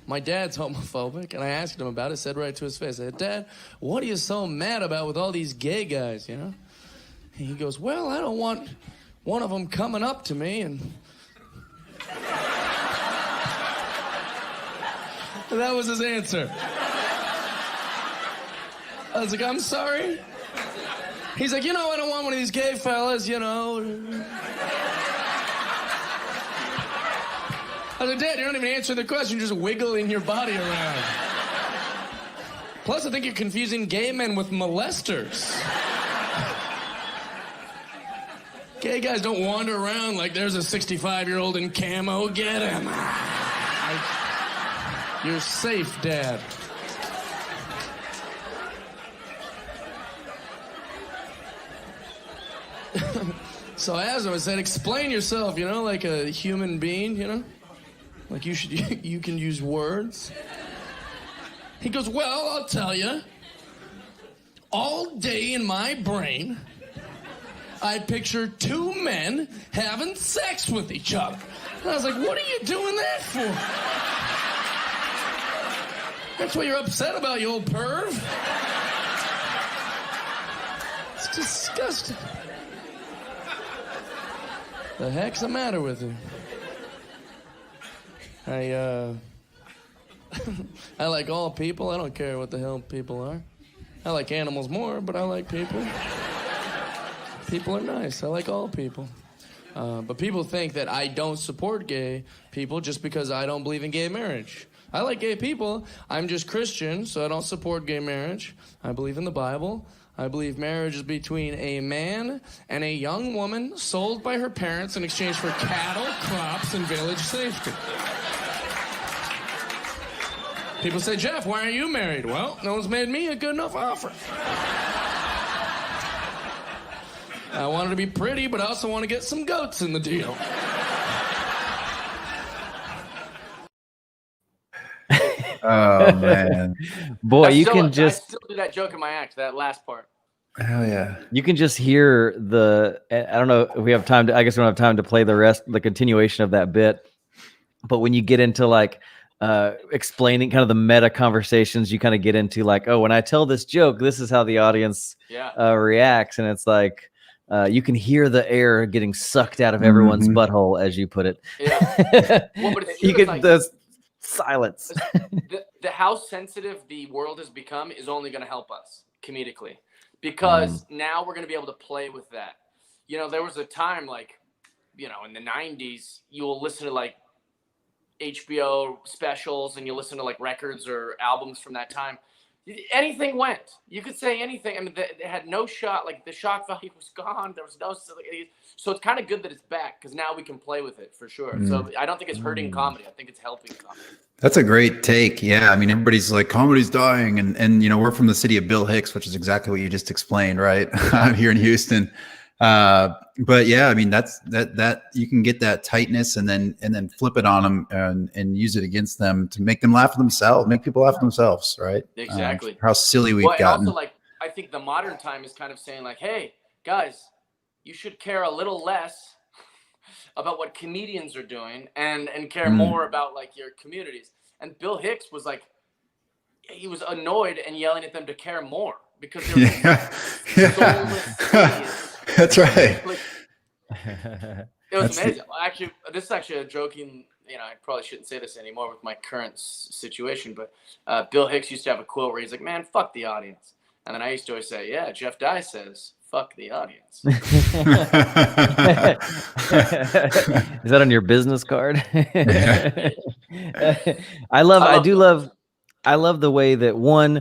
My dad's homophobic, and I asked him about it, said right to his face, I said, Dad, what are you so mad about with all these gay guys, you know? And he goes, well, I don't want one of them coming up to me, and that was his answer. I was like, I'm sorry? He's like, you know, I don't want one of these gay fellas, you know. I was like, Dad, you're not even answering the question. You're just wiggling your body around. Plus, I think you're confusing gay men with molesters. Gay guys don't wander around like there's a 65-year-old in camo. Get him. You're safe, Dad. So I asked him, I said, explain yourself, you know, like a human being, you know? Like you can use words. He goes, well, I'll tell you. All day in my brain, I picture two men having sex with each other. And I was like, what are you doing that for? That's what you're upset about, you old perv. It's disgusting. The heck's the matter with him? I like all people. I don't care what the hell people are. I like animals more, but I like people. People are nice. I like all people. But people think that I don't support gay people just because I don't believe in gay marriage. I like gay people. I'm just Christian, so I don't support gay marriage. I believe in the Bible. I believe marriage is between a man and a young woman sold by her parents in exchange for cattle, crops, and village safety. People say, Jeff, why aren't you married? Well, no one's made me a good enough offer. I wanted to be pretty, but I also want to get some goats in the deal.
Oh, man.
Boy,
I still do that joke in my act, that last part.
Hell yeah.
You can just hear I don't know if we have time I guess we don't have time to play the continuation of that bit. But when you get into like explaining kind of the meta conversations you kind of get into, like, oh, when I tell this joke, this is how the audience reacts, and it's like you can hear the air getting sucked out of everyone's butthole, as you put it.
Yeah. Well, but it's
You
true,
get
like,
the silence.
the how sensitive the world has become is only going to help us comedically, because now we're going to be able to play with that. You know, there was a time, like, you know, in the 90s, you will listen to like HBO specials and you listen to like records or albums from that time. Anything went. You could say anything. I mean, they had no shot. Like, the shock value was gone. There was no. So it's kind of good that it's back, because now we can play with it for sure. So I don't think it's hurting comedy. I think it's helping comedy.
That's a great take. Yeah. I mean, everybody's like, comedy's dying. And you know, we're from the city of Bill Hicks, which is exactly what you just explained, right? I'm here in Houston. But yeah, I mean, that you can get that tightness and then flip it on them and use it against them to make them laugh at themselves, make people laugh at themselves, right?
Exactly.
How silly we've gotten.
Also, like, I think the modern time is kind of saying like, hey, guys, you should care a little less about what comedians are doing and care more about like your communities. And Bill Hicks was like, he was annoyed and yelling at them to care more, because they were soulless idiots.
That's right.
Like, it was amazing. Actually, this is actually a joking, you know, I probably shouldn't say this anymore with my current situation, but Bill Hicks used to have a quote where he's like, man, fuck the audience. And then I used to always say, yeah, Jeff Dye says, fuck the audience.
Is that on your business card? I love the way that one,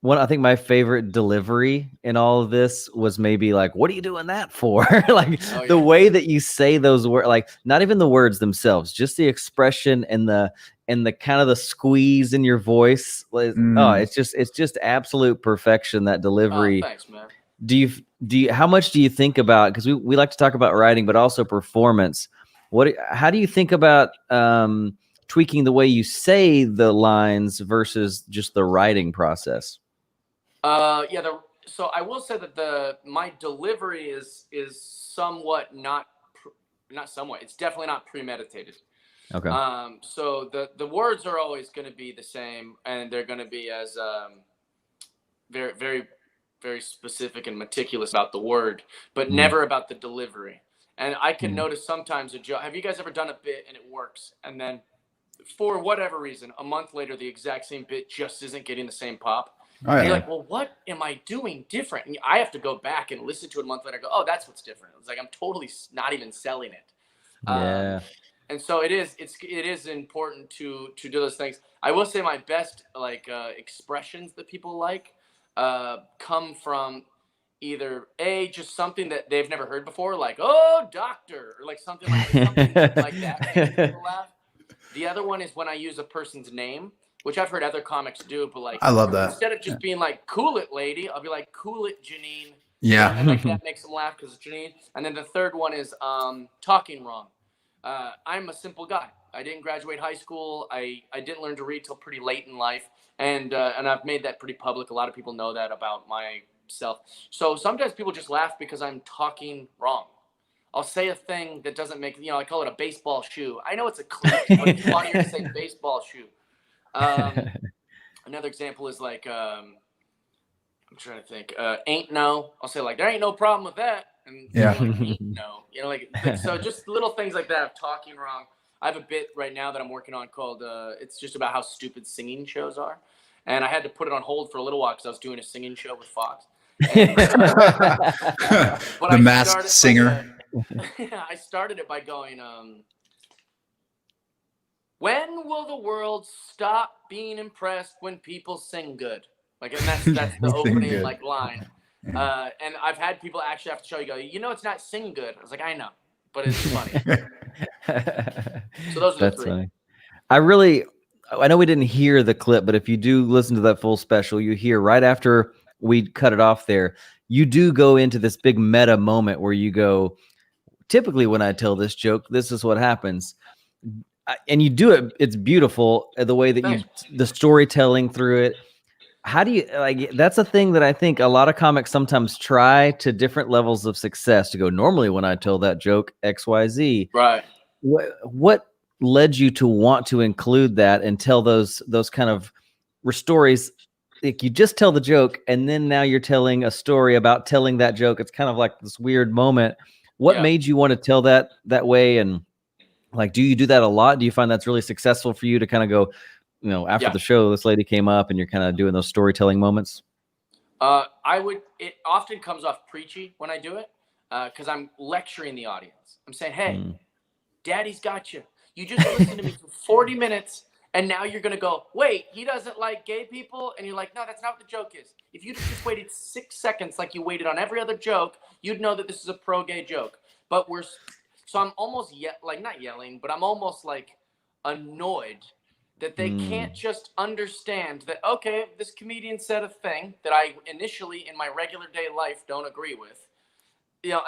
I think my favorite delivery in all of this was maybe like, what are you doing that for? Like, the way that you say those words, like, not even the words themselves, just the expression and the kind of the squeeze in your voice. Oh, it's just absolute perfection, that delivery.
Oh, thanks, man.
How much do you think about, because we like to talk about writing, but also performance. How do you think about tweaking the way you say the lines versus just the writing process?
So I will say that my delivery is somewhat it's definitely not premeditated.
Okay.
So the words are always going to be the same, and they're going to be as very, very, very specific and meticulous about the word, but never about the delivery. And I can notice sometimes a joke. Have you guys ever done a bit and it works, and then for whatever reason, a month later, the exact same bit just isn't getting the same pop?
Oh, yeah.
You're like, well, what am I doing different? And I have to go back and listen to it a month later and go, oh, that's what's different. It's like, I'm totally not even selling it.
Yeah.
And so it is important to do those things. I will say my best expressions that people like come from either just something that they've never heard before, like, oh, doctor, or like something like that makes people laugh. The other one is when I use a person's name, which I've heard other comics do, but like,
I love that.
Instead of just being like, cool it, lady, I'll be like, cool it, Janine.
Yeah.
And like that makes them laugh because it's Janine. And then the third one is talking wrong. I'm a simple guy. I didn't graduate high school. I didn't learn to read till pretty late in life. And I've made that pretty public. A lot of people know that about myself. So sometimes people just laugh because I'm talking wrong. I'll say a thing that doesn't make, I call it a baseball shoe. I know it's a clip, but it's funnier to say baseball shoe. Another example is like, I'm trying to think, ain't no. I'll say like, there ain't no problem with that. And
yeah,
like, no, so just little things like that of talking wrong. I have a bit right now that I'm working on called, it's just about how stupid singing shows are. And I had to put it on hold for a little while because I was doing a singing show with Fox. And,
the Masked Singer.
I started it by going, when will the world stop being impressed when people sing good? Like, and that's the opening line. And I've had people actually have to show you go, it's not sing good. I was like, I know, but it's funny. So those are the three.
Funny. I know we didn't hear the clip, but if you do listen to that full special, you hear right after we cut it off there, you do go into this big meta moment where you go, typically when I tell this joke, this is what happens. And you do it. It's beautiful the way that the storytelling through it. How do you that's a thing that I think a lot of comics sometimes try to different levels of success to go, normally when I tell that joke, XYZ.
Right.
led you to want to include that and tell those kind of stories? Like, you just tell the joke, and then now you're telling a story about telling that joke. It's kind of like this weird moment. What made you want to tell that way? And like, do you do that a lot? Do you find that's really successful for you to kind of go, after the show, this lady came up and you're kind of doing those storytelling moments?
It often comes off preachy when I do it, because I'm lecturing the audience. I'm saying, hey, Daddy's got you. You just listened to me for 40 minutes, and now you're going to go, wait, he doesn't like gay people? And you're like, no, that's not what the joke is. If you just waited 6 seconds like you waited on every other joke, you'd know that this is a pro-gay joke. But so I'm almost not yelling, but I'm almost like annoyed that they can't just understand that, okay, this comedian said a thing that I initially in my regular day life don't agree with.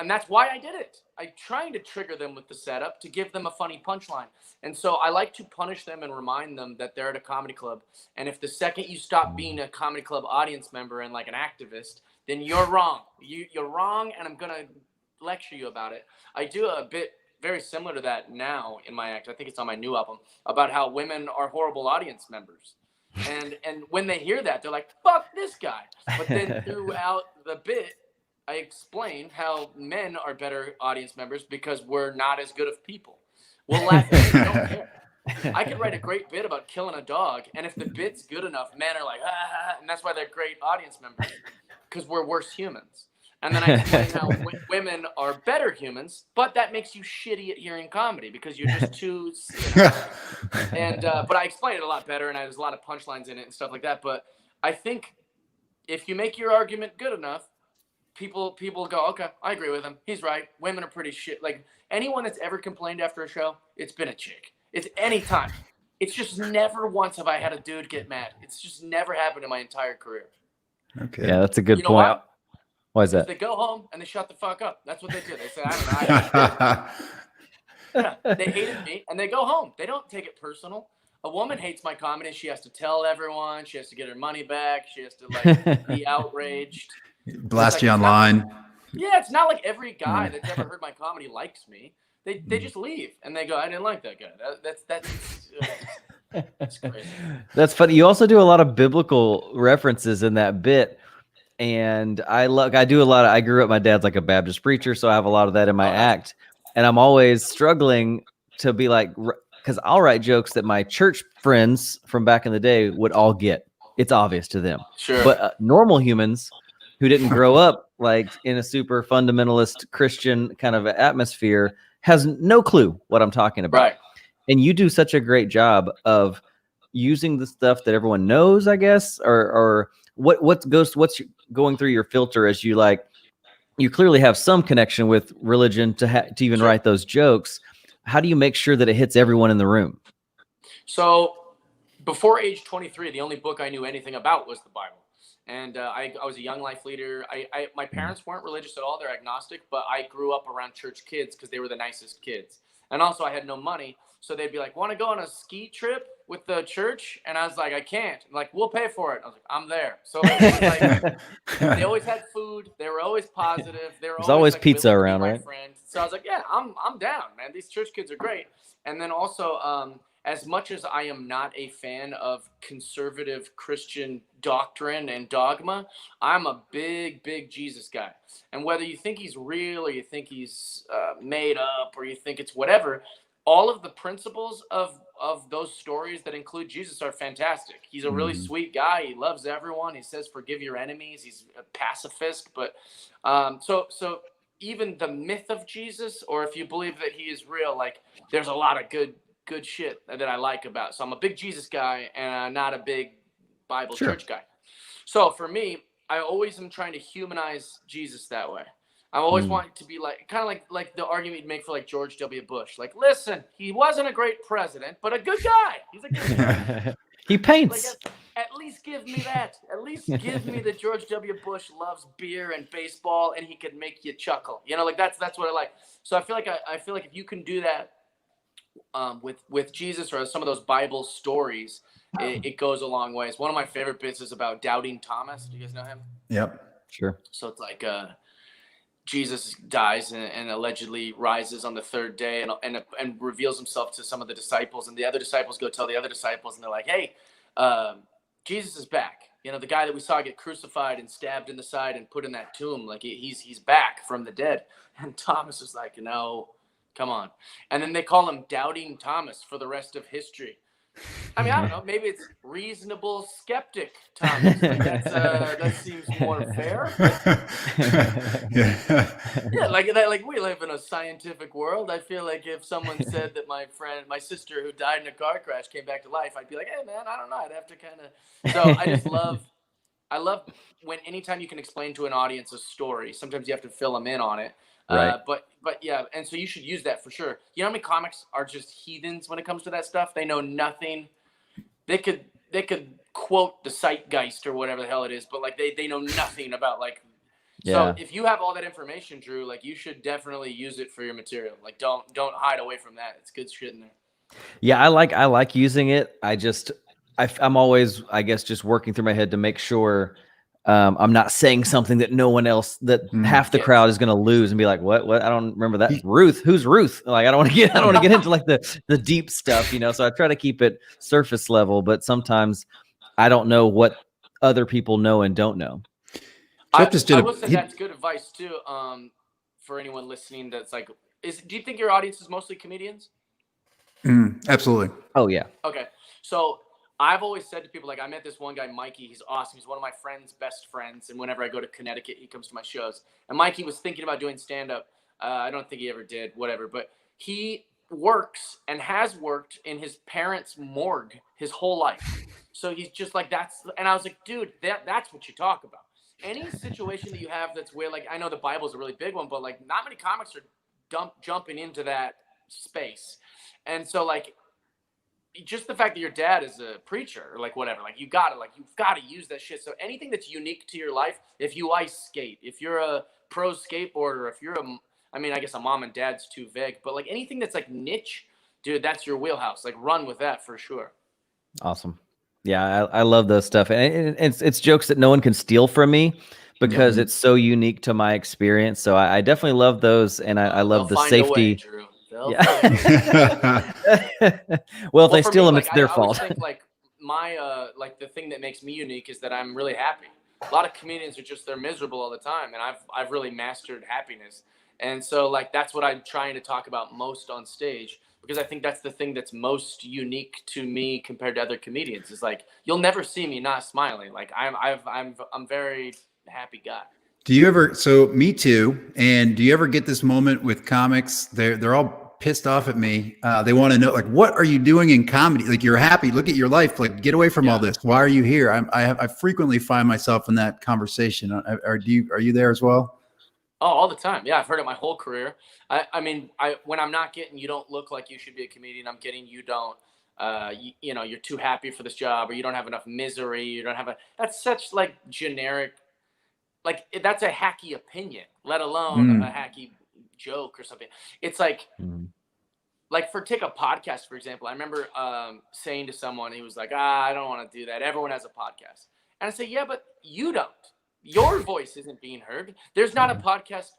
And that's why I did it. I'm trying to trigger them with the setup to give them a funny punchline. And so I like to punish them and remind them that they're at a comedy club. And if the second you stop being a comedy club audience member and like an activist, then you're wrong. You're wrong, and I'm going to lecture you about it. I do a bit very similar to that now in my act. I think it's on my new album, about how women are horrible audience members. And when they hear that, they're like, fuck this guy. But then throughout the bit, I explain how men are better audience members because we're not as good of people. We'll laugh at it, we don't care. I could write a great bit about killing a dog, and if the bit's good enough, men are like, and that's why they're great audience members, because we're worse humans. And then I explain how women are better humans, but that makes you shitty at hearing comedy because you're just too. But I explain it a lot better, and there's a lot of punchlines in it and stuff like that. But I think if you make your argument good enough, people go, okay, I agree with him. He's right. Women are pretty shit. Like, anyone that's ever complained after a show, it's been a chick. It's any time. It's just never once have I had a dude get mad. It's just never happened in my entire career.
Okay.
Yeah, that's a good point. Why is that?
They go home and they shut the fuck up. That's what they do. They say, I don't know. They hated me, and they go home. They don't take it personal. A woman hates my comedy. She has to tell everyone. She has to get her money back. She has to be outraged.
Blast you online.
It's not like every guy that's ever heard my comedy likes me. They just leave and they go, I didn't like that guy. That's crazy.
That's funny. You also do a lot of biblical references in that bit. And I grew up, my dad's like a Baptist preacher, so I have a lot of that in my act. And I'm always struggling to be like, because I'll write jokes that my church friends from back in the day would all get. It's obvious to them.
Sure.
But normal humans who didn't grow up like in a super fundamentalist Christian kind of atmosphere has no clue what I'm talking about.
Right.
And you do such a great job of using the stuff that everyone knows, I guess, or what's going through your filter as you clearly have some connection with religion to even write those jokes. How do you make sure that it hits everyone in the room?
So before age 23, the only book I knew anything about was the Bible. And I was a young life leader. My parents weren't religious at all. They're agnostic, but I grew up around church kids because they were the nicest kids. And also I had no money. So they'd be like, want to go on a ski trip with the church? And I was like, I can't. Like, we'll pay for it. I was like, I'm there. So it was like, they always had food. They were always positive.
There's always like, pizza around, right?
Friend. So I was like, yeah, I'm down, man. These church kids are great. And then also, as much as I am not a fan of conservative Christian doctrine and dogma, I'm a big, big Jesus guy. And whether you think he's real or you think he's made up or you think it's whatever, all of the principles of those stories that include Jesus are fantastic. He's a really sweet guy. He loves everyone. He says, forgive your enemies. He's a pacifist. But so even the myth of Jesus, or if you believe that he is real, like there's a lot of good shit that I like about. So I'm a big Jesus guy and not a big Bible church guy. So for me, I always am trying to humanize Jesus that way. I always want it to be like, kind of like the argument you'd make for like George W. Bush. Like, listen, he wasn't a great president, but a good guy. He's a good guy.
He paints.
Like, at least give me that. At least give me that George W. Bush loves beer and baseball and he can make you chuckle. You know, like that's what I like. So I feel like if you can do that with Jesus or some of those Bible stories, it goes a long ways. One of my favorite bits is about doubting Thomas. Do you guys know him?
Yep.
Sure.
So it's like Jesus dies and allegedly rises on the third day and reveals himself to some of the disciples, and the other disciples go tell the other disciples, and they're like, hey, Jesus is back. You know, the guy that we saw get crucified and stabbed in the side and put in that tomb, like he's back from the dead. And Thomas is like, no, come on. And then they call him Doubting Thomas for the rest of history. I mean, I don't know. Maybe it's reasonable skeptic Thomas. Like that seems more fair. Yeah, like we live in a scientific world. I feel like if someone said that my sister who died in a car crash came back to life, I'd be like, hey man, I don't know. I'd have to kind of. So I love when anytime you can explain to an audience a story. Sometimes you have to fill them in on it.
Right.
But yeah, and so you should use that for sure. You know how many comics are just heathens when it comes to that stuff? They know nothing. They could quote the zeitgeist or whatever the hell it is, but like they know nothing about like.
Yeah.
So if you have all that information, Drew, like you should definitely use it for your material. Like don't hide away from that. It's good shit in there.
Yeah, I like using it. I'm always, I guess, just working through my head to make sure I'm not saying something that no one else, that half the crowd is going to lose and be like, what? I don't remember that. Ruth, who's Ruth? Like, I don't want to get into like the deep stuff, you know? So I try to keep it surface level, but sometimes I don't know what other people know and don't know.
I will say that's good advice too. For anyone listening, that's like, do you think your audience is mostly comedians?
Absolutely.
Oh yeah.
Okay. So I've always said to people, like, I met this one guy, Mikey. He's awesome. He's one of my friend's best friends. And whenever I go to Connecticut, he comes to my shows. And Mikey was thinking about doing stand-up. I don't think he ever did, whatever. But he works and has worked in his parents' morgue his whole life. So he's just like, and I was like, dude, that's what you talk about. Any situation that you have that's where, like, I know the Bible's a really big one, but, like, not many comics are jumping into that space. And so, like, just the fact that your dad is a preacher or like whatever, like you've got to use that shit. So anything that's unique to your life, if you ice skate, if you're a pro skateboarder, if you're I guess a mom and dad's too vague, but like anything that's like niche, dude, that's your wheelhouse. Like run with that for sure.
Awesome. Yeah. I love those stuff. And it's jokes that no one can steal from me because it's so unique to my experience. So I definitely love those. And I love the safety. Yeah. Well, if they steal them, it's their fault.
I think like my like the thing that makes me unique is that I'm really happy. A lot of comedians are just they're miserable all the time, and I've really mastered happiness. And so like that's what I'm trying to talk about most on stage, because I think that's the thing that's most unique to me compared to other comedians. Is like you'll never see me not smiling. Like I'm very happy guy.
Do you ever? So me too. And do you ever get this moment with comics? They're all pissed off at me. They want to know, like, what are you doing in comedy? Like, you're happy. Look at your life. Like, get away from all this. Why are you here? I frequently find myself in that conversation. Are you there as well?
Oh, all the time. Yeah, I've heard it my whole career. I mean, when I'm not getting, you don't look like you should be a comedian. I'm getting, you don't. You're too happy for this job, or you don't have enough misery. You don't have that's such like generic. Like that's a hacky opinion, let alone a hacky joke or something. It's like, like take a podcast, for example. I remember saying to someone, he was like, I don't want to do that. Everyone has a podcast. And I say, yeah, but you don't. Your voice isn't being heard. There's not a podcast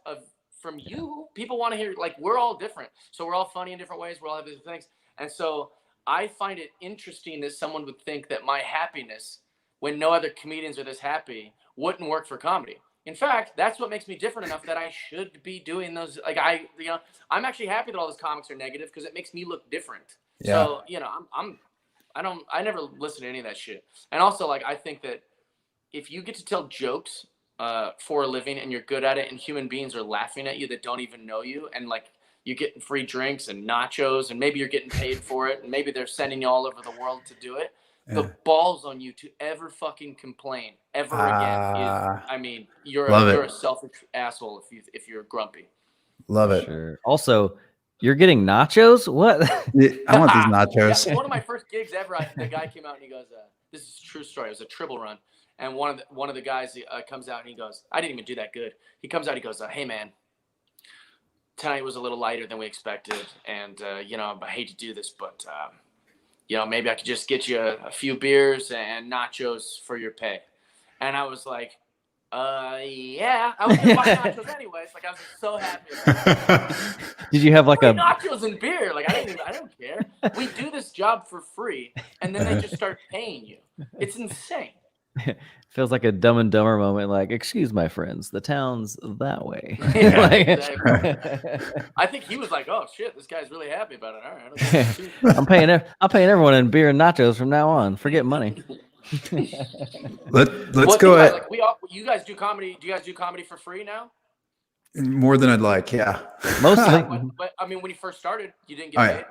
from you. People want to hear, like, we're all different. So we're all funny in different ways. We all have different things. And so I find it interesting that someone would think that my happiness, when no other comedians are this happy, wouldn't work for comedy. In fact, that's what makes me different enough that I should be doing those. Like I'm actually happy that all those comics are negative because it makes me look different. Yeah. So, I never listen to any of that shit. And also, like, I think that if you get to tell jokes for a living and you're good at it and human beings are laughing at you that don't even know you, and like you're getting free drinks and nachos and maybe you're getting paid for it and maybe they're sending you all over the world to do it. The balls on you to ever fucking complain ever again is, you're a selfish asshole if you're grumpy.
Love it.
Sure. Also, you're getting nachos? What?
I want these nachos.
Yeah, one of my first gigs ever, the guy came out and he goes, this is a true story. It was a Tribble run. And one of the guys comes out and he goes, I didn't even do that good. He comes out, he goes, hey man, tonight was a little lighter than we expected. And, I hate to do this, but, maybe I could just get you a few beers and nachos for your pay. And I was like, Yeah, I was gonna buy nachos anyways. Like I was so happy about it.
Did you have like
Free
a
nachos and beer? Like I don't care. We do this job for free, and then they just start paying you. It's insane.
feels like a Dumb and Dumber moment? Like, excuse my friends, the town's that way.
Yeah,
Like-
exactly. I think he was like, "Oh shit, this guy's really happy about it." All right, okay.
I'm paying everyone in beer and nachos from now on. Forget money.
Let's
Well,
go
you guys,
at
like, you guys do comedy. Do you guys do comedy for free now?
more than I'd like. Yeah.
Mostly.
But I mean, when you first started, you didn't get
Oh, yeah.
paid.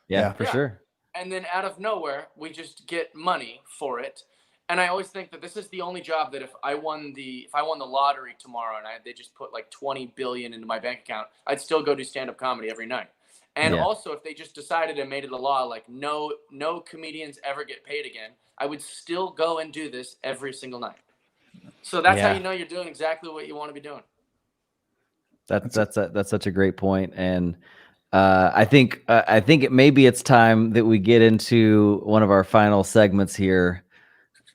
Yeah, for
Yeah.
sure.
And then out of nowhere, we just get money for it. And I always think that this is the only job that if I won the lottery tomorrow and they just put like 20 billion into my bank account, I'd still go do stand-up comedy every night. And
Yeah.
also, if they just decided and made it a law, like no comedians ever get paid again, I would still go and do this every single night. So that's how
Yeah.
you know you're doing exactly what you want to be doing.
That's such a great point, and I think maybe it's time that we get into one of our final segments here,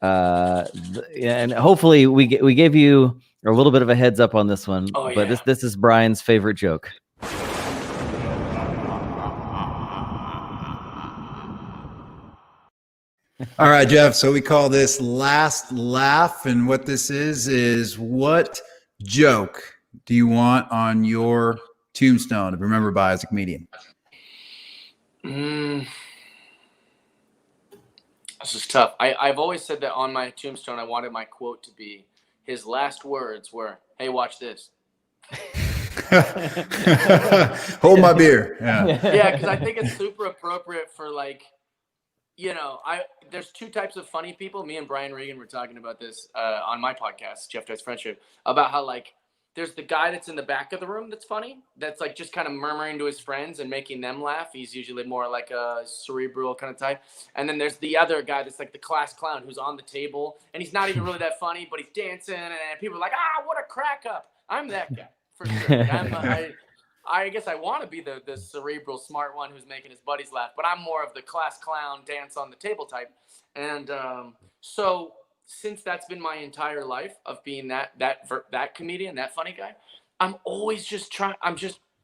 and hopefully we gave you a little bit of a heads up on this one.
Oh,
But
yeah.
this is Brian's favorite joke.
All right, Jeff. So we call this last laugh. And what this is what joke do you want on your tombstone to be remembered by as a comedian?
This is tough. I've always said that on my tombstone, I wanted my quote to be, his last words were, "Hey, watch this."
Hold my beer. Yeah.
Yeah, because I think it's super appropriate for like, there's two types of funny people. Me and Brian Regan were talking about this on my podcast, Jeff Dice Friendship, about how like there's the guy that's in the back of the room that's funny, that's like just kind of murmuring to his friends and making them laugh. He's usually more like a cerebral kind of type. And then there's the other guy that's like the class clown who's on the table and he's not even really that funny, but he's dancing and people are like, what a crack up. I'm that guy for sure. I guess I want to be the cerebral smart one who's making his buddies laugh, but I'm more of the class clown dance on the table type. And so since that's been my entire life of being that comedian, that funny guy, I'm always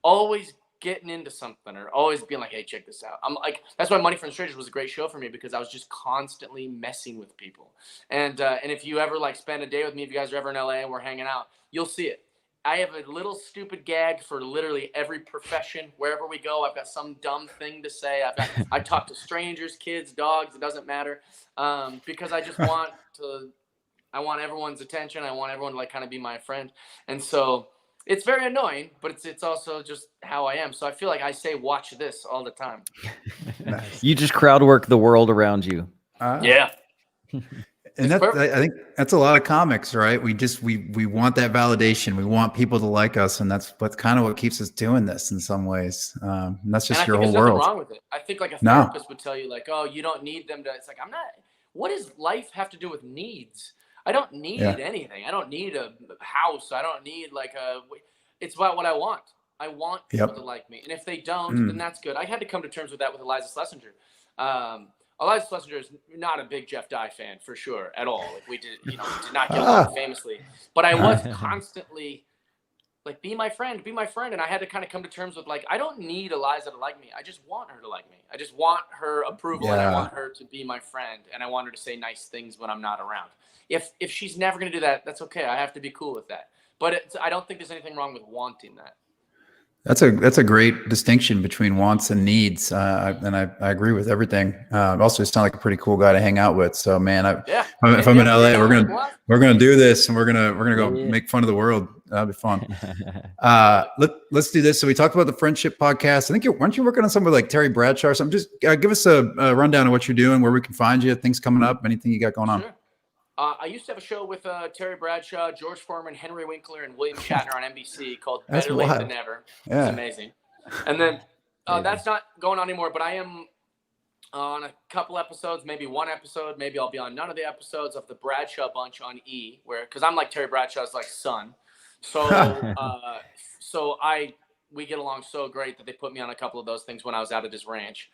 always getting into something or always being like, hey, check this out. I'm like, that's why Money from Strangers was a great show for me, because I was just constantly messing with people. And if you ever like spend a day with me, if you guys are ever in LA and we're hanging out, you'll see it. I have a little stupid gag for literally every profession. Wherever we go, I've got some dumb thing to say. I talk to strangers, kids, dogs. It doesn't matter, because I just want everyone's attention. I want everyone to like kind of be my friend. And so it's very annoying, but it's also just how I am. So I feel like I say, watch this all the time.
Nice.
You just crowd work the world around you.
Yeah.
And
It's
I think that's a lot of comics, right? We want that validation. We want people to like us. And that's kind of what keeps us doing this in some ways. And that's just
And
your
I think
whole
there's
world.
nothing wrong with it. I think like a
No.
therapist would tell you like, oh, you don't need them to, it's like, what does life have to do with needs? I don't need anything. I don't need a house. I don't need it's about what I want. I want people to like me. And if they don't, then that's good. I had to come to terms with that with Eliza Schlesinger. Eliza Schlesinger is not a big Jeff Dye fan for sure at all. Like we did not get along famously, but I was constantly like, be my friend. And I had to kind of come to terms with like, I don't need Eliza to like me. I just want her to like me. I just want her approval and I want her to be my friend. And I want her to say nice things when I'm not around. If she's never going to do that, that's okay. I have to be cool with that. But I don't think there's anything wrong with wanting that. That's
a great distinction between wants and needs, and I agree with everything. Also, you sound like a pretty cool guy to hang out with. So, man, if I'm in LA, we're gonna do this, and we're gonna go make fun of the world. That'd be fun. Let's do this. So we talked about the Friendship podcast. I think weren't you working on something with like Terry Bradshaw or something? Just give us a rundown of what you're doing, where we can find you, things coming up, anything you got going on.
Sure. I used to have a show with Terry Bradshaw, George Foreman, Henry Winkler, and William Shatner on NBC called Better Late Than Never.
Yeah.
It's amazing. And then that's not going on anymore, but I am on a couple episodes, maybe one episode. Maybe I'll be on none of the episodes of the Bradshaw Bunch on E, because I'm like Terry Bradshaw's like son. So we get along so great that they put me on a couple of those things when I was out at his ranch.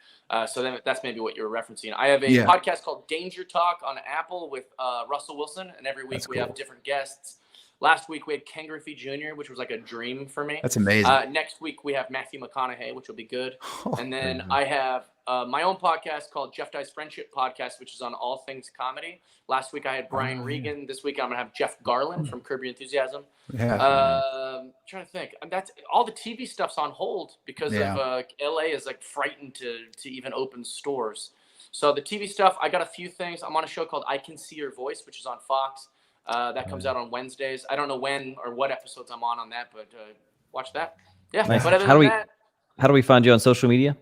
So then that's maybe what you were referencing. I have a podcast called Danger Talk on Apple with Russell Wilson. And every week we have different guests, Last week we had Ken Griffey Jr., which was like a dream for me.
That's amazing.
Next week we have Matthew McConaughey, which will be good. And then I have my own podcast called Jeff Dye's Friendship Podcast, which is on all things comedy. Last week I had Brian Regan. This week I'm gonna have Jeff Garland from Curb Your Enthusiasm. Trying to think. That's all the TV stuff's on hold because of LA is like frightened to even open stores. So the TV stuff, I got a few things. I'm on a show called I Can See Your Voice, which is on Fox. That comes out on Wednesdays. I don't know when or what episodes I'm on that, but watch that. Yeah.
Nice.
But other than that,
how do we find you on social media?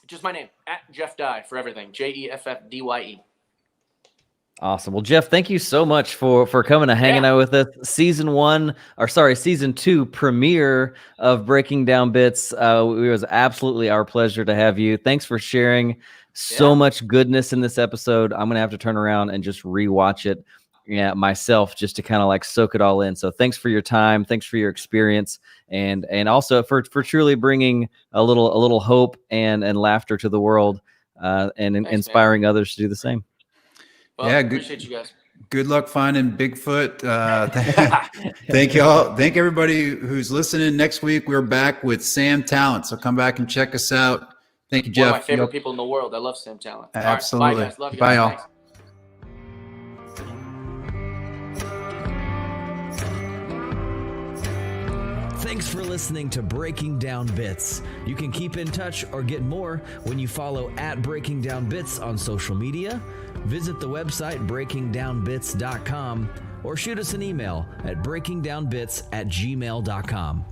just my name, @Jeff Dye for everything. JEFFDYE.
Awesome. Well, Jeff, thank you so much for coming and hanging out with us. Season 2 premiere of Breaking Down Bits. It was absolutely our pleasure to have you. Thanks for sharing so much goodness in this episode. I'm going to have to turn around and just rewatch it myself just to kind of like soak it all in. So thanks for your time. Thanks for your experience. And also for truly bringing a little hope and laughter to the world and inspiring others to do the same.
Well, appreciate you guys.
Good luck finding Bigfoot. Thank y'all. Thank everybody who's listening. Next week, we're back with Sam Talent. So come back and check us out. Thank you, Jeff.
One of my favorite people in the world. I love Sam Talent.
Absolutely.
All right, bye, guys. Love you.
Bye,
guys.
y'all.
Thanks.
Thanks for listening to Breaking Down Bits. You can keep in touch or get more when you follow @BreakingDownBits on social media, visit the website breakingdownbits.com, or shoot us an email at breakingdownbits@gmail.com.